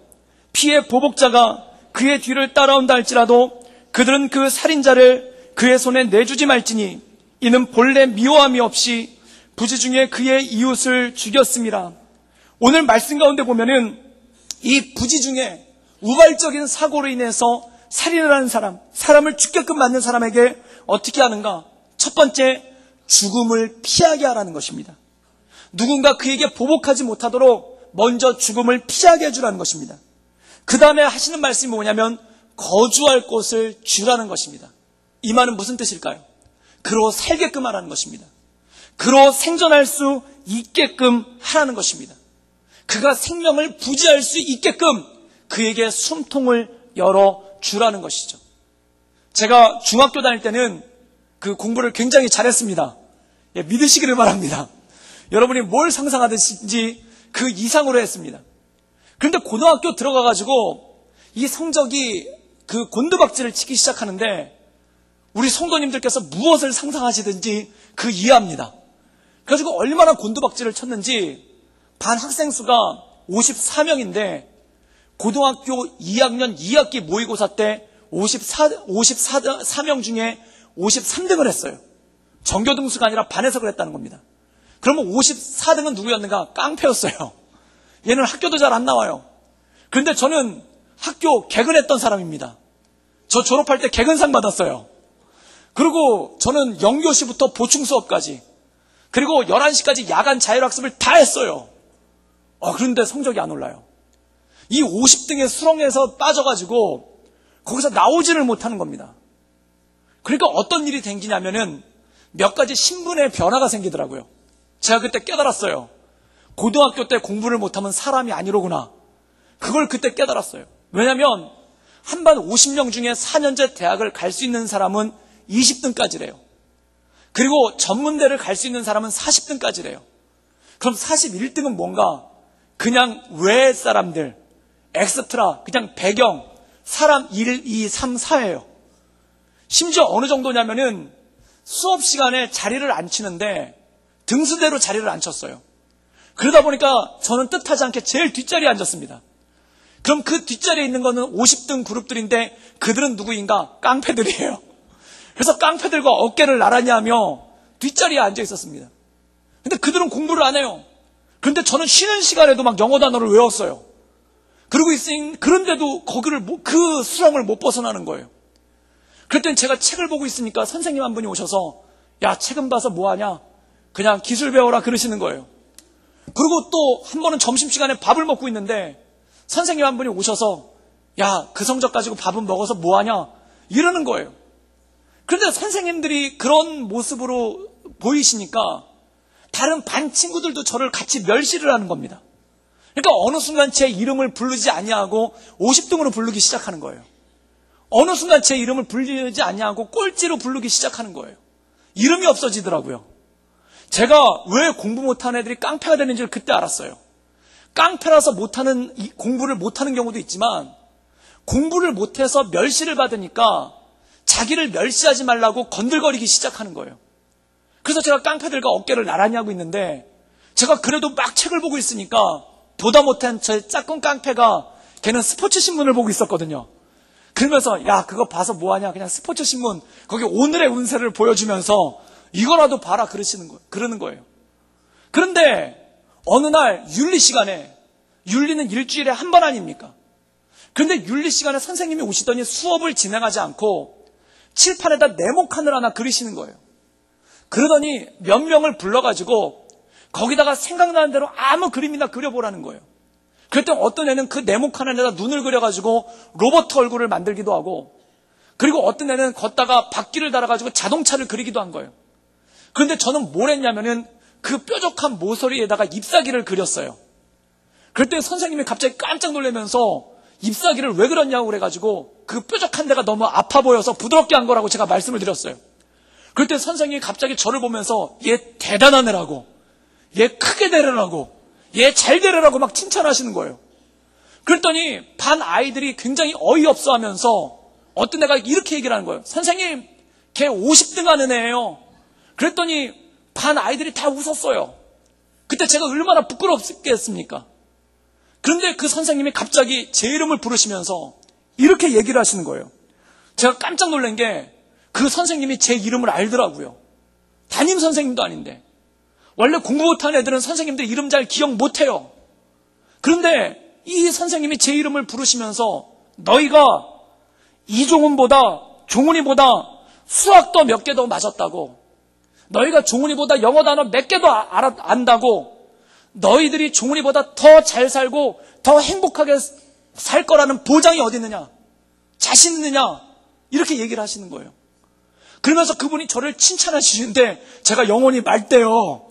피의 보복자가 그의 뒤를 따라온다 할지라도 그들은 그 살인자를 그의 손에 내주지 말지니 이는 본래 미워함이 없이 부지 중에 그의 이웃을 죽였음이라. 오늘 말씀 가운데 보면은 이 부지 중에 우발적인 사고로 인해서 살인을 하는 사람, 사람을 죽게끔 만든 사람에게 어떻게 하는가? 첫 번째, 죽음을 피하게 하라는 것입니다. 누군가 그에게 보복하지 못하도록 먼저 죽음을 피하게 해주라는 것입니다. 그 다음에 하시는 말씀이 뭐냐면 거주할 곳을 주라는 것입니다. 이 말은 무슨 뜻일까요? 그로 살게끔 하라는 것입니다. 그로 생존할 수 있게끔 하라는 것입니다. 그가 생명을 부지할 수 있게끔 그에게 숨통을 열어주라는 것이죠. 제가 중학교 다닐 때는 그 공부를 굉장히 잘했습니다. 예, 믿으시기를 바랍니다. 여러분이 뭘 상상하듯이 그 이상으로 했습니다. 그런데 고등학교 들어가가지고 이 성적이 그 곤두박질을 치기 시작하는데 우리 성도님들께서 무엇을 상상하시든지 그 이해합니다. 그래가지고 얼마나 곤두박질을 쳤는지 반 학생 수가 54명인데 고등학교 2학년 2학기 모의고사 때 54명 중에 53등을 했어요. 전교등수가 아니라 반에서 그랬다는 겁니다. 그러면 54등은 누구였는가? 깡패였어요. 얘는 학교도 잘 안 나와요. 그런데 저는 학교 개근했던 사람입니다. 저 졸업할 때 개근상 받았어요. 그리고 저는 영교시부터 보충 수업까지, 그리고 11시까지 야간 자율학습을 다 했어요. 그런데 성적이 안 올라요. 이 50등의 수렁에서 빠져가지고 거기서 나오지를 못하는 겁니다. 그러니까 어떤 일이 생기냐면은 몇 가지 신분의 변화가 생기더라고요. 제가 그때 깨달았어요. 고등학교 때 공부를 못하면 사람이 아니로구나. 그걸 그때 깨달았어요. 왜냐하면 한 반 50명 중에 4년제 대학을 갈 수 있는 사람은 20등까지래요. 그리고 전문대를 갈 수 있는 사람은 40등까지래요. 그럼 41등은 뭔가? 그냥 외 사람들, 엑스트라, 그냥 배경, 사람 1, 2, 3, 4예요. 심지어 어느 정도냐면은 수업 시간에 자리를 안 치는데 등수대로 자리를 안 쳤어요. 그러다 보니까 저는 뜻하지 않게 제일 뒷자리에 앉았습니다. 그럼 그 뒷자리에 있는 거는 50등 그룹들인데 그들은 누구인가? 깡패들이에요. 그래서 깡패들과 어깨를 나란히 하며 뒷자리에 앉아 있었습니다. 근데 그들은 공부를 안 해요. 그런데 저는 쉬는 시간에도 막 영어 단어를 외웠어요. 그러고 그런데도 그 수렁을 못 벗어나는 거예요. 그랬더니 제가 책을 보고 있으니까 선생님 한 분이 오셔서 야, 책은 봐서 뭐하냐? 그냥 기술 배워라 그러시는 거예요. 그리고 또 한 번은 점심시간에 밥을 먹고 있는데 선생님 한 분이 오셔서 야, 그 성적 가지고 밥은 먹어서 뭐하냐? 이러는 거예요. 그런데 선생님들이 그런 모습으로 보이시니까 다른 반 친구들도 저를 같이 멸시를 하는 겁니다. 그러니까 어느 순간 제 이름을 부르지 아니하고 50등으로 부르기 시작하는 거예요. 어느 순간 제 이름을 부르지 아니하고 꼴찌로 부르기 시작하는 거예요. 이름이 없어지더라고요. 제가 왜 공부 못하는 애들이 깡패가 되는지를 그때 알았어요. 깡패라서 공부를 못하는 경우도 있지만 공부를 못해서 멸시를 받으니까 자기를 멸시하지 말라고 건들거리기 시작하는 거예요. 그래서 제가 깡패들과 어깨를 나란히 하고 있는데 제가 그래도 막 책을 보고 있으니까 보다 못한 저 짝꿍 깡패가 걔는 스포츠 신문을 보고 있었거든요. 그러면서 야, 그거 봐서 뭐하냐? 그냥 스포츠 신문 거기 오늘의 운세를 보여주면서 이거라도 봐라 그러는 거예요. 그런데 어느 날 윤리 시간에, 윤리는 일주일에 한 번 아닙니까? 그런데 윤리 시간에 선생님이 오시더니 수업을 진행하지 않고 칠판에다 네모칸을 하나 그리시는 거예요. 그러더니 몇 명을 불러가지고 거기다가 생각나는 대로 아무 그림이나 그려보라는 거예요. 그랬더니 어떤 애는 그 네모칸에다 눈을 그려가지고 로봇 얼굴을 만들기도 하고, 그리고 어떤 애는 걷다가 바퀴를 달아가지고 자동차를 그리기도 한 거예요. 그런데 저는 뭘 했냐면은 그 뾰족한 모서리에다가 잎사귀를 그렸어요. 그랬더니 선생님이 갑자기 깜짝 놀라면서 잎사귀를 왜 그렸냐고 그래가지고 그 뾰족한 데가 너무 아파 보여서 부드럽게 한 거라고 제가 말씀을 드렸어요. 그랬더니 선생님이 갑자기 저를 보면서 얘 대단한 애라고, 얘 크게 되려라고, 얘 잘 되려라고 막 칭찬하시는 거예요. 그랬더니 반 아이들이 굉장히 어이없어 하면서 어떤 애가 이렇게 얘기를 하는 거예요. 선생님, 걔 50등 하는 애예요. 그랬더니 반 아이들이 다 웃었어요. 그때 제가 얼마나 부끄럽겠습니까? 그런데 그 선생님이 갑자기 제 이름을 부르시면서 이렇게 얘기를 하시는 거예요. 제가 깜짝 놀란 게 그 선생님이 제 이름을 알더라고요. 담임 선생님도 아닌데. 원래 공부 못하는 애들은 선생님들 이름 잘 기억 못해요. 그런데 이 선생님이 제 이름을 부르시면서 너희가 이종훈보다 종훈이보다 수학도 몇 개 더 맞았다고, 너희가 종훈이보다 영어 단어 몇 개 더 안다고, 너희들이 종훈이보다 더 잘 살고 더 행복하게 살 거라는 보장이 어디 있느냐, 자신 있느냐, 이렇게 얘기를 하시는 거예요. 그러면서 그분이 저를 칭찬하시는데 제가 영혼이 맑대요.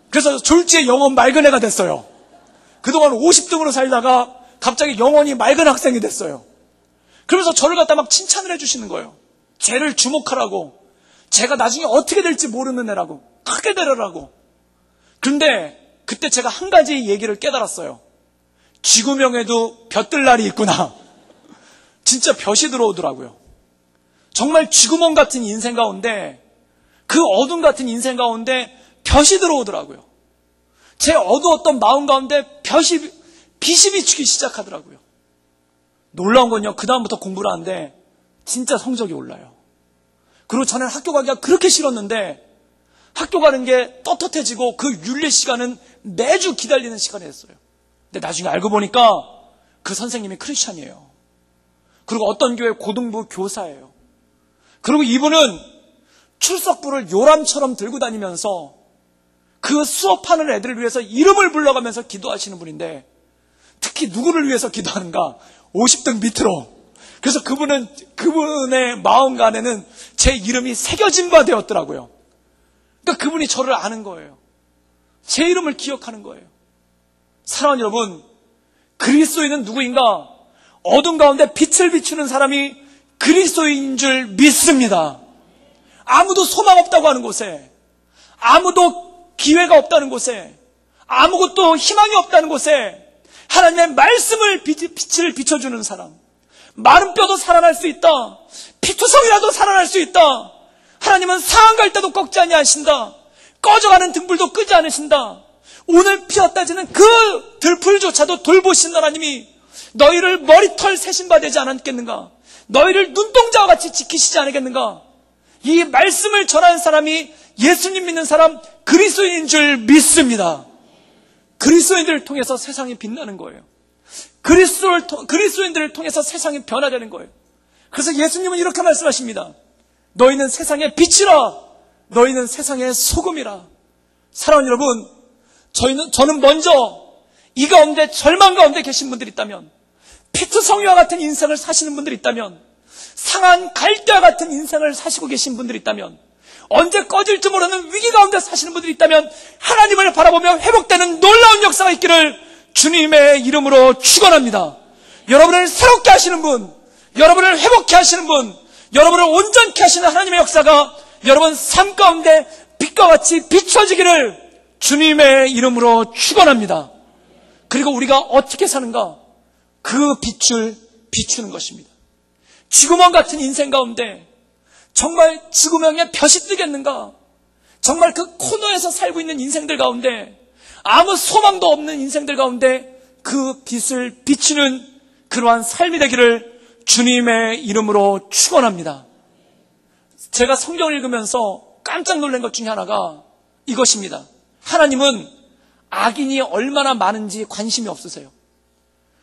그래서 졸지에 영혼 맑은 애가 됐어요. 그동안 50등으로 살다가 갑자기 영혼이 맑은 학생이 됐어요. 그러면서 저를 갖다 막 칭찬을 해주시는 거예요. 쟤를 주목하라고, 제가 나중에 어떻게 될지 모르는 애라고, 크게 되려라고. 그런데 그때 제가 한 가지 얘기를 깨달았어요. 쥐구명에도 볕들 날이 있구나. 진짜 볕이 들어오더라고요. 정말 쥐구멍 같은 인생 가운데, 그 어둠 같은 인생 가운데 볕이 들어오더라고요. 제 어두웠던 마음 가운데 빛이 비치기 시작하더라고요. 놀라운 건요, 그 다음부터 공부를 하는데 진짜 성적이 올라요. 그리고 저는 학교 가기가 그렇게 싫었는데 학교 가는 게 떳떳해지고 그 윤리 시간은 매주 기다리는 시간이 됐어요. 근데 나중에 알고 보니까 그 선생님이 크리스찬이에요. 그리고 어떤 교회 고등부 교사예요. 그리고 이분은 출석부를 요람처럼 들고 다니면서 그 수업하는 애들을 위해서 이름을 불러가면서 기도하시는 분인데, 특히 누구를 위해서 기도하는가? 50등 밑으로. 그래서 그분의 마음간에는 제 이름이 새겨진 바 되었더라고요. 그러니까 그분이 저를 아는 거예요. 제 이름을 기억하는 거예요. 사랑하는 여러분, 그리스도인은 누구인가? 어둠 가운데 빛을 비추는 사람이 그리스도인인 줄 믿습니다. 아무도 소망 없다고 하는 곳에, 아무도 기회가 없다는 곳에, 아무것도 희망이 없다는 곳에 하나님의 말씀을 빛을 비춰주는 사람, 마른 뼈도 살아날 수 있다, 피투성이라도 살아날 수 있다, 하나님은 상한 갈 때도 꺾지 아니하신다, 꺼져가는 등불도 끄지 않으신다, 오늘 피었다지는 그 들풀조차도 돌보신 하나님이 너희를 머리털 세신 바 되지 않았겠는가? 너희를 눈동자와 같이 지키시지 않겠는가? 이 말씀을 전하는 사람이 예수님 믿는 사람, 그리스도인인 줄 믿습니다. 그리스도인들을 통해서 세상이 빛나는 거예요. 그리스도인들을 통해서 세상이 변화되는 거예요. 그래서 예수님은 이렇게 말씀하십니다. 너희는 세상의 빛이라, 너희는 세상의 소금이라. 사랑하는 여러분, 저는 먼저 이 가운데 절망 가운데 계신 분들이 있다면, 피투성이와 같은 인생을 사시는 분들이 있다면, 상한 갈대와 같은 인생을 사시고 계신 분들이 있다면, 언제 꺼질지 모르는 위기 가운데 사시는 분들이 있다면 하나님을 바라보며 회복되는 놀라운 역사가 있기를 주님의 이름으로 축원합니다. 여러분을 새롭게 하시는 분, 여러분을 회복케 하시는 분, 여러분을 온전케 하시는 하나님의 역사가 여러분 삶 가운데 빛과 같이 비춰지기를 주님의 이름으로 축원합니다. 그리고 우리가 어떻게 사는가? 그 빛을 비추는 것입니다. 쥐구멍 같은 인생 가운데 정말 쥐구멍에 벼시 뜨겠는가? 정말 그 코너에서 살고 있는 인생들 가운데, 아무 소망도 없는 인생들 가운데 그 빛을 비추는 그러한 삶이 되기를 주님의 이름으로 축원합니다. 제가 성경을 읽으면서 깜짝 놀란 것 중에 하나가 이것입니다. 하나님은 악인이 얼마나 많은지 관심이 없으세요.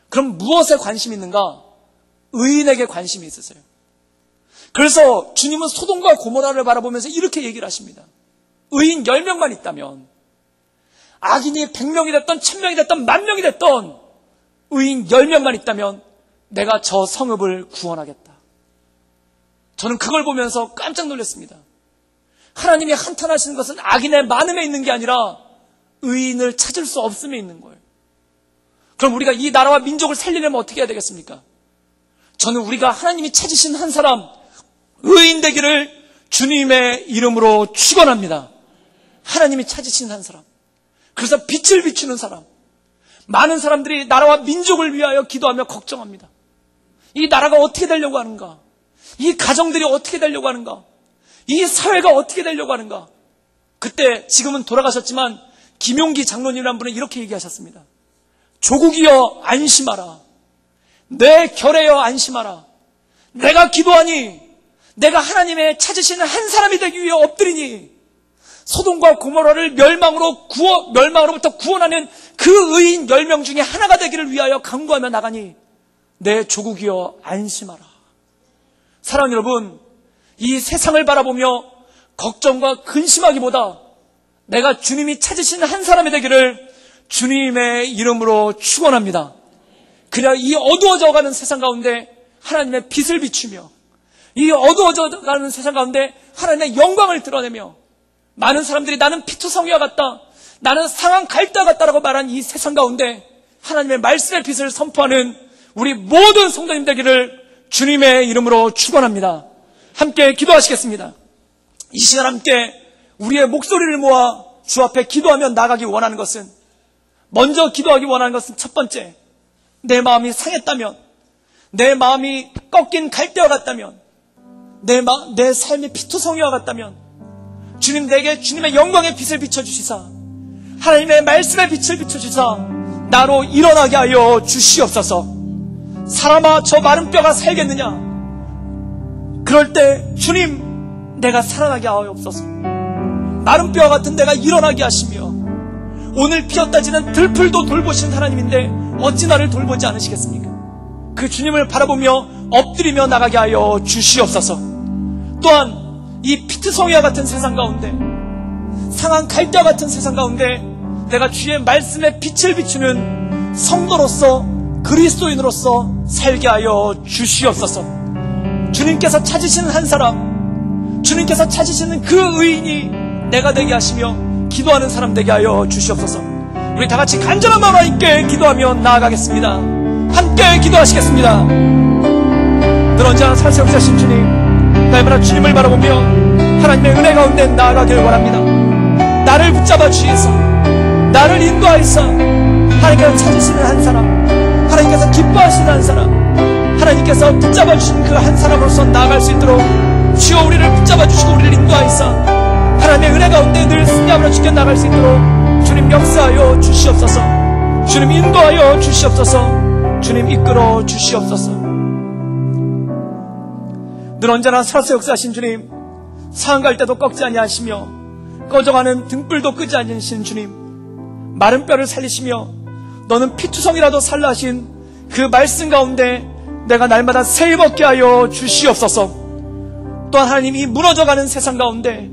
그럼 무엇에 관심이 있는가? 의인에게 관심이 있으세요. 그래서 주님은 소돔과 고모라를 바라보면서 이렇게 얘기를 하십니다. 의인 10명만 있다면, 악인이 100명이 됐던 1000명이 됐던 10,000명이 됐던 의인 10명만 있다면 내가 저 성읍을 구원하겠다. 저는 그걸 보면서 깜짝 놀랐습니다. 하나님이 한탄하시는 것은 악인의 많음에 있는 게 아니라 의인을 찾을 수 없음에 있는 거예요. 그럼 우리가 이 나라와 민족을 살리려면 어떻게 해야 되겠습니까? 저는 우리가 하나님이 찾으신 한 사람, 의인 되기를 주님의 이름으로 축원합니다. 하나님이 찾으신 한 사람, 그래서 빛을 비추는 사람. 많은 사람들이 나라와 민족을 위하여 기도하며 걱정합니다. 이 나라가 어떻게 되려고 하는가? 이 가정들이 어떻게 되려고 하는가? 이 사회가 어떻게 되려고 하는가? 그때 지금은 돌아가셨지만 김용기 장로님이라는 분은 이렇게 얘기하셨습니다. 조국이여 안심하라. 내 결애여 안심하라. 내가 기도하니, 내가 하나님의 찾으시는 한 사람이 되기 위해 엎드리니, 소돔과 고모라를 멸망으로부터 구원하는 그 의인 10명 중에 하나가 되기를 위하여 간구하며 나가니 내 조국이여 안심하라. 사랑하는 여러분, 이 세상을 바라보며 걱정과 근심하기보다 내가 주님이 찾으신 한 사람이 되기를 주님의 이름으로 축원합니다. 그래야 이 어두워져가는 세상 가운데 하나님의 빛을 비추며, 이 어두워져가는 세상 가운데 하나님의 영광을 드러내며, 많은 사람들이 나는 피투성이와 같다, 나는 상한 갈대와 같다라고 말한 이 세상 가운데 하나님의 말씀의 빛을 선포하는 우리 모든 성도님 되기를 주님의 이름으로 축원합니다. 함께 기도하시겠습니다. 이 시간 함께 우리의 목소리를 모아 주 앞에 기도하며 나가기 원하는 것은, 먼저 기도하기 원하는 것은 첫 번째, 내 마음이 상했다면, 내 마음이 꺾인 갈대와 같다면, 내 삶이 피투성이와 같다면 주님, 내게 주님의 영광의 빛을 비춰주시사, 하나님의 말씀의 빛을 비춰주시사 나로 일어나게 하여 주시옵소서. 사람아, 저 마른 뼈가 살겠느냐? 그럴 때 주님, 내가 살아나게 하옵소서. 마른 뼈와 같은 내가 일어나게 하시며, 오늘 피었다지는 들풀도 돌보신 하나님인데 어찌 나를 돌보지 않으시겠습니까? 그 주님을 바라보며 엎드리며 나가게 하여 주시옵소서. 또한 이 피투성이와 같은 세상 가운데, 상한 갈대와 같은 세상 가운데 내가 주의 말씀에 빛을 비추는 성도로서, 그리스도인으로서 살게 하여 주시옵소서. 주님께서 찾으시는 한 사람, 주님께서 찾으시는 그 의인이 내가 되게 하시며, 기도하는 사람 되게 하여 주시옵소서. 우리 다 같이 간절한 마음과 함께 기도하며 나아가겠습니다. 함께 기도하시겠습니다. 늘 언제나 살아서 역사하신 주님, 날마다 주님을 바라보며 하나님의 은혜 가운데 나아가길 원합니다. 나를 붙잡아 주시겠어. 나를 인도하여서 하나님께서 찾으시는 한 사람, 하나님께서 기뻐하시는 한 사람, 하나님께서 붙잡아 주신 그 한 사람으로서 나아갈 수 있도록 주여 우리를 붙잡아 주시고 우리를 인도하여서 하나님의 은혜 가운데 늘 승리하며 주께 나갈 수 있도록 주님 역사하여 주시옵소서. 주님 인도하여 주시옵소서. 주님 이끌어 주시옵소서. 늘 언제나 살아서 역사하신 주님, 상한 갈 때도 꺾지 아니하시며 꺼져가는 등불도 끄지 않으신 주님, 마른 뼈를 살리시며 너는 피투성이라도 살라 하신 그 말씀 가운데 내가 날마다 새 입었게 하여 주시옵소서. 또한 하나님, 이 무너져가는 세상 가운데,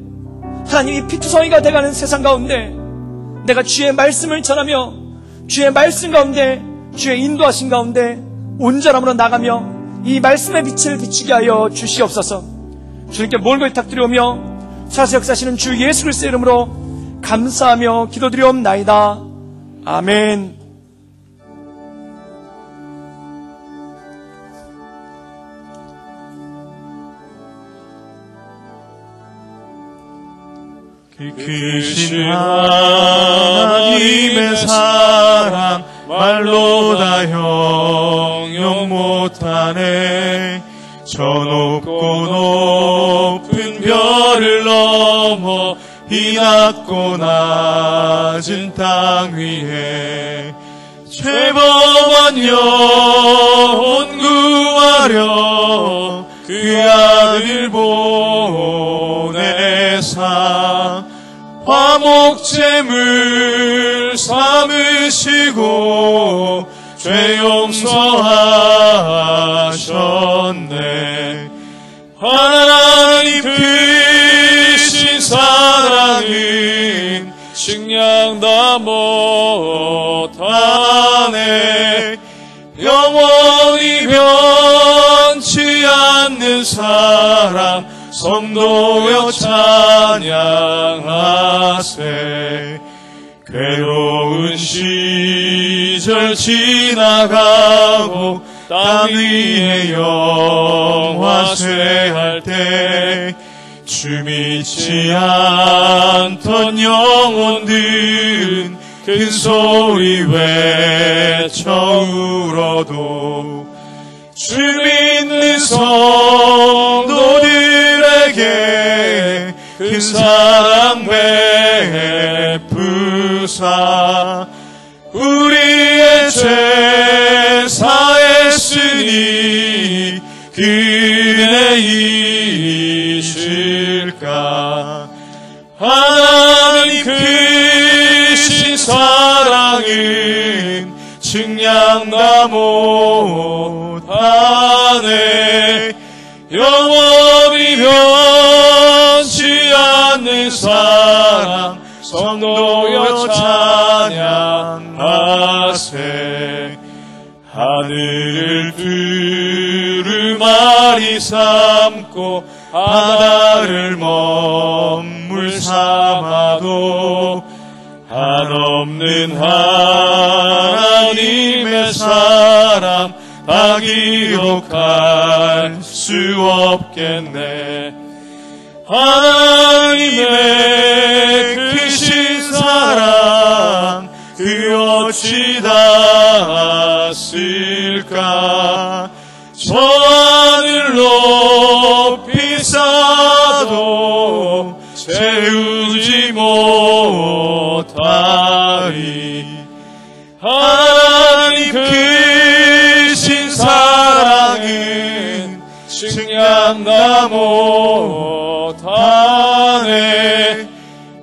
하나님 이 피투성이가 돼가는 세상 가운데 내가 주의 말씀을 전하며 주의 말씀 가운데 주의 인도하신 가운데 온전함으로 나가며 이 말씀의 빛을 비추게 하여 주시옵소서. 주님께 몰고 부탁드리오며 살아서 역사하시는 주 예수 그리스도의 이름으로 감사하며 기도드리옵나이다. 아멘. 크신 하나님의 사랑 말로 다 형용 못하네. 저 높고 높은 별을 넘어 이 낮고 낮은 땅 위에 죄범한 영혼 구하려 그 아들 보내사 화목제물 삼으시고 죄 용서하셨네. 하나님 크신 사랑은 측량 못하네. 영원히 변치 않는 사랑 성도여 찬양하세. 괴로운 시절 지나가고 땅 위에 영화쇠할 때 주 믿지 않던 영혼들은 큰 소리 외쳐 울어도 주 믿는 성도들에게 큰 사랑 베푸사 우리의 죄 사했으니 그네이실까. 하나님 크신 사랑은 측량 다 못하네. 영원히 변치 않는 사랑 성도여 찬양하세. 하늘을 두루마리 삼고 바다를 먹물 삼아도 한없는 하나님의 사랑 다 기록할 수 없겠네. 하나님의 크신 사랑 그 어찌 닿았을까. 저 하늘 높이 쌓아도 채우지 못하리. 하나님 크신 사랑은 측량 다 못하네.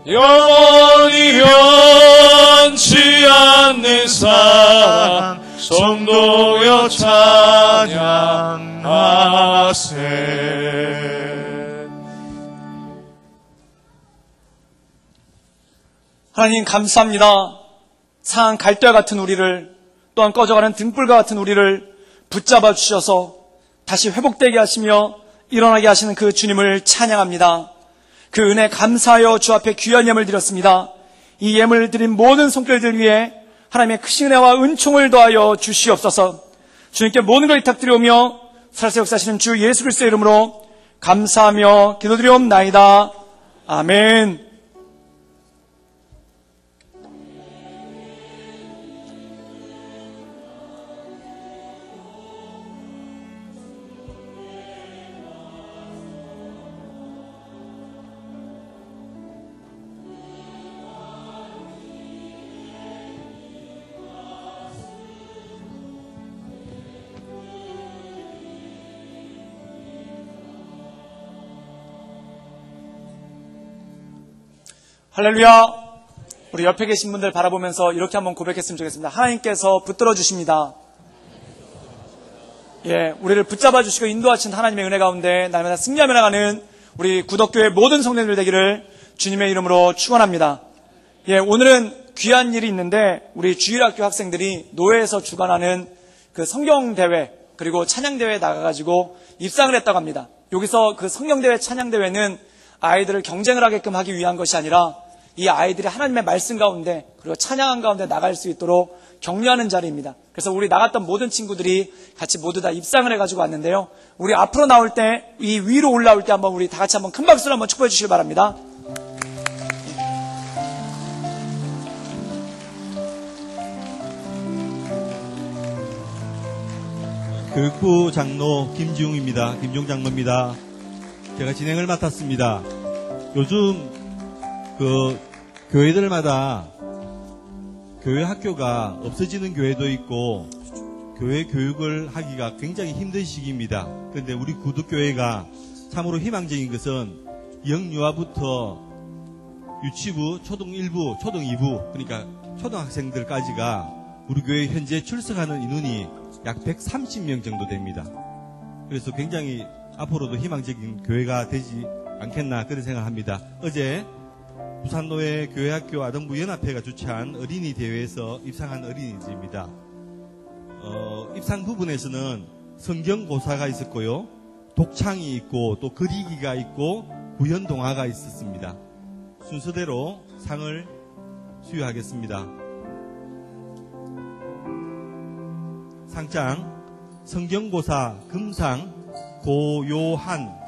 영원히 변치 않는 사랑 성도여 찬양하세. 하나님 감사합니다. 상한 갈대와 같은 우리를, 또한 꺼져가는 등불과 같은 우리를 붙잡아 주셔서 다시 회복되게 하시며 일어나게 하시는 그 주님을 찬양합니다. 그 은혜 감사하여 주 앞에 귀한 예물 드렸습니다. 이 예물을 드린 모든 손길들 위해 하나님의 크신 은혜와 은총을 더하여 주시옵소서. 주님께 모든 걸 부탁드리오며 살아서 역사하시는 주 예수 그리스도의 이름으로 감사하며 기도드리옵나이다. 아멘. 할렐루야. 우리 옆에 계신 분들 바라보면서 이렇게 한번 고백했으면 좋겠습니다. 하나님께서 붙들어 주십니다. 우리를 붙잡아 주시고 인도하신 하나님의 은혜 가운데 날마다 승리하며 나가는 우리 구덕교회 모든 성도님들 되기를 주님의 이름으로 축원합니다. 오늘은 귀한 일이 있는데 우리 주일학교 학생들이 노회에서 주관하는 그 성경대회 그리고 찬양대회에 나가가지고 입상을 했다고 합니다. 여기서 그 성경대회 찬양대회는 아이들을 경쟁을 하게끔 하기 위한 것이 아니라 이 아이들이 하나님의 말씀 가운데 그리고 찬양한 가운데 나갈 수 있도록 격려하는 자리입니다. 그래서 우리 나갔던 모든 친구들이 같이 모두 다 입상을 해가지고 왔는데요. 우리 앞으로 나올 때 이 위로 올라올 때 한번 우리 다 같이 한번 큰 박수로 한번 축복해 주시길 바랍니다. 교육부 장로 김지웅입니다. 김지웅 장로입니다. 제가 진행을 맡았습니다. 요즘 교회들마다 교회 학교가 없어지는 교회도 있고 교회 교육을 하기가 굉장히 힘든 시기입니다. 그런데 우리 구두교회가 참으로 희망적인 것은 영유아부터 유치부, 초등 1부, 초등 2부 그러니까 초등학생들까지가 우리 교회에 현재 출석하는 인원이 약 130명 정도 됩니다. 그래서 굉장히 앞으로도 희망적인 교회가 되지 않겠나 그런 생각을 합니다. 어제 부산노회 교회학교 아동부 연합회가 주최한 어린이 대회에서 입상한 어린이들입니다. 입상 부분에서는 성경고사가 있었고요. 독창이 있고 또 그리기가 있고 구연동화가 있었습니다. 순서대로 상을 수여하겠습니다. 상장 성경고사 금상 고요한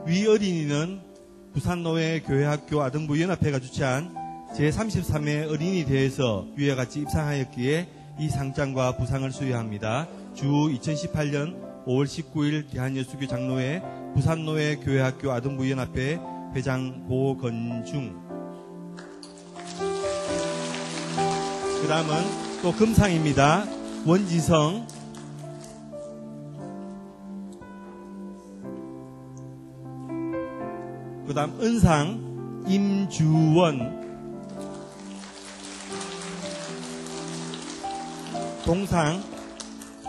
위 어린이는 부산노회 교회학교 아동부 연합회가 주최한 제33회 어린이 대회에서 위와 같이 입상하였기에 이 상장과 부상을 수여합니다. 주 2018년 5월 19일 대한예수교 장로회 부산노회 교회학교 아동부 연합회 회장 고건중. 그 다음은 또 금상입니다. 원지성, 그 다음 은상 임주원, 동상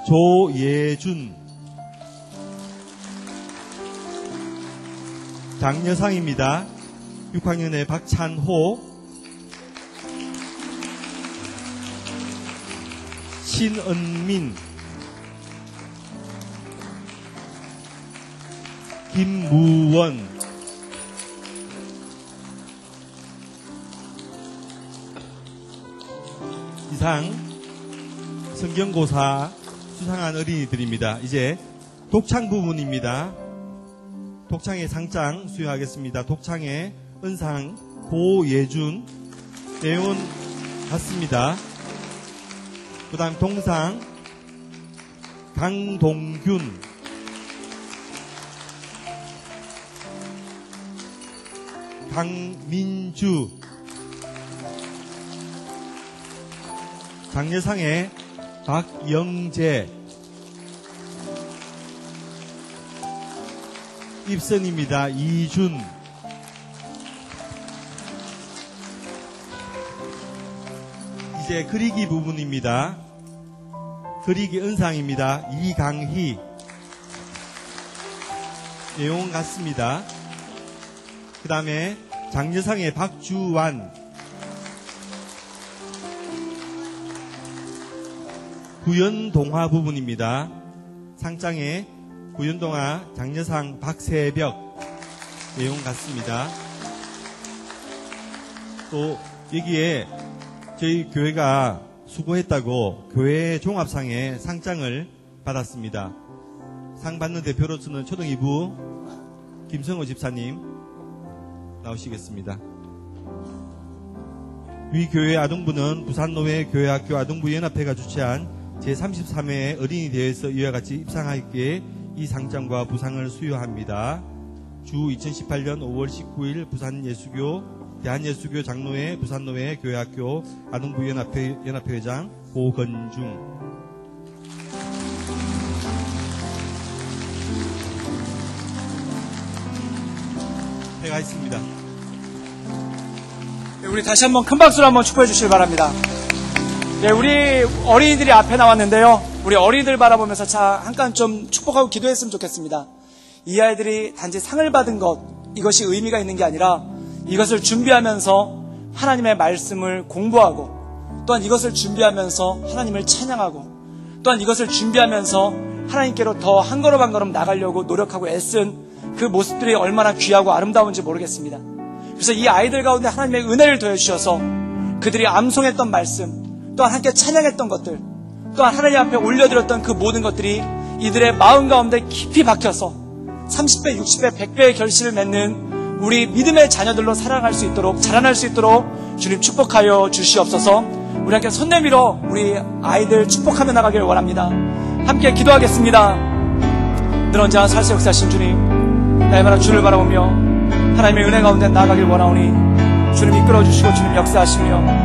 조예준, 장려상입니다. 6학년의 박찬호, 신은민, 김무원, 이상 성경고사 수상한 어린이들입니다. 이제 독창 부분입니다. 독창의 상장 수여하겠습니다. 독창의 은상 고예준, 내온 같습니다. 그 다음 동상 강동균, 강민주, 장려상의 박영재, 입선입니다. 이준, 이제 그리기 부분입니다. 그리기 은상입니다. 이강희, 내용 같습니다. 그 다음에 장려상의 박주환, 구연동화 부분입니다. 상장의 구연동화 장려상 박세벽, 내용 같습니다. 또 여기에 저희 교회가 수고했다고 교회 종합상의 상장을 받았습니다. 상 받는 대표로서는 초등 2부 김성호 집사님 나오시겠습니다. 위 교회 아동부는 부산노회 교회학교 아동부 연합회가 주최한 제33회 어린이 대회에서 이와 같이 입상하였기에 이 상장과 부상을 수여합니다. 주 2018년 5월 19일 부산예수교 대한예수교 장로회 부산노회 교회학교 아동부 연합회 회장 고건중. 회가 있습니다. 우리 다시 한번 큰 박수로 한번 축복해 주시기 바랍니다. 네, 우리 어린이들이 앞에 나왔는데요. 우리 어린이들 바라보면서 잠깐 좀 축복하고 기도했으면 좋겠습니다. 이 아이들이 단지 상을 받은 것, 이것이 의미가 있는 게 아니라 이것을 준비하면서 하나님의 말씀을 공부하고, 또한 이것을 준비하면서 하나님을 찬양하고, 또한 이것을 준비하면서 하나님께로 더 한 걸음 한 걸음 나가려고 노력하고 애쓴 그 모습들이 얼마나 귀하고 아름다운지 모르겠습니다. 그래서 이 아이들 가운데 하나님의 은혜를 더해주셔서 그들이 암송했던 말씀, 또한 함께 찬양했던 것들, 또한 하나님 앞에 올려드렸던 그 모든 것들이 이들의 마음 가운데 깊이 박혀서 30배, 60배, 100배의 결실을 맺는 우리 믿음의 자녀들로 살아갈 수 있도록, 자라날 수 있도록 주님 축복하여 주시옵소서. 우리 함께 손 내밀어 우리 아이들 축복하며 나가길 원합니다. 함께 기도하겠습니다. 늘 언제나 살수 역사하신 주님, 날마다 주를 바라보며 하나님의 은혜 가운데 나아가길 원하오니 주님 이끌어 주시고 주님 역사하시며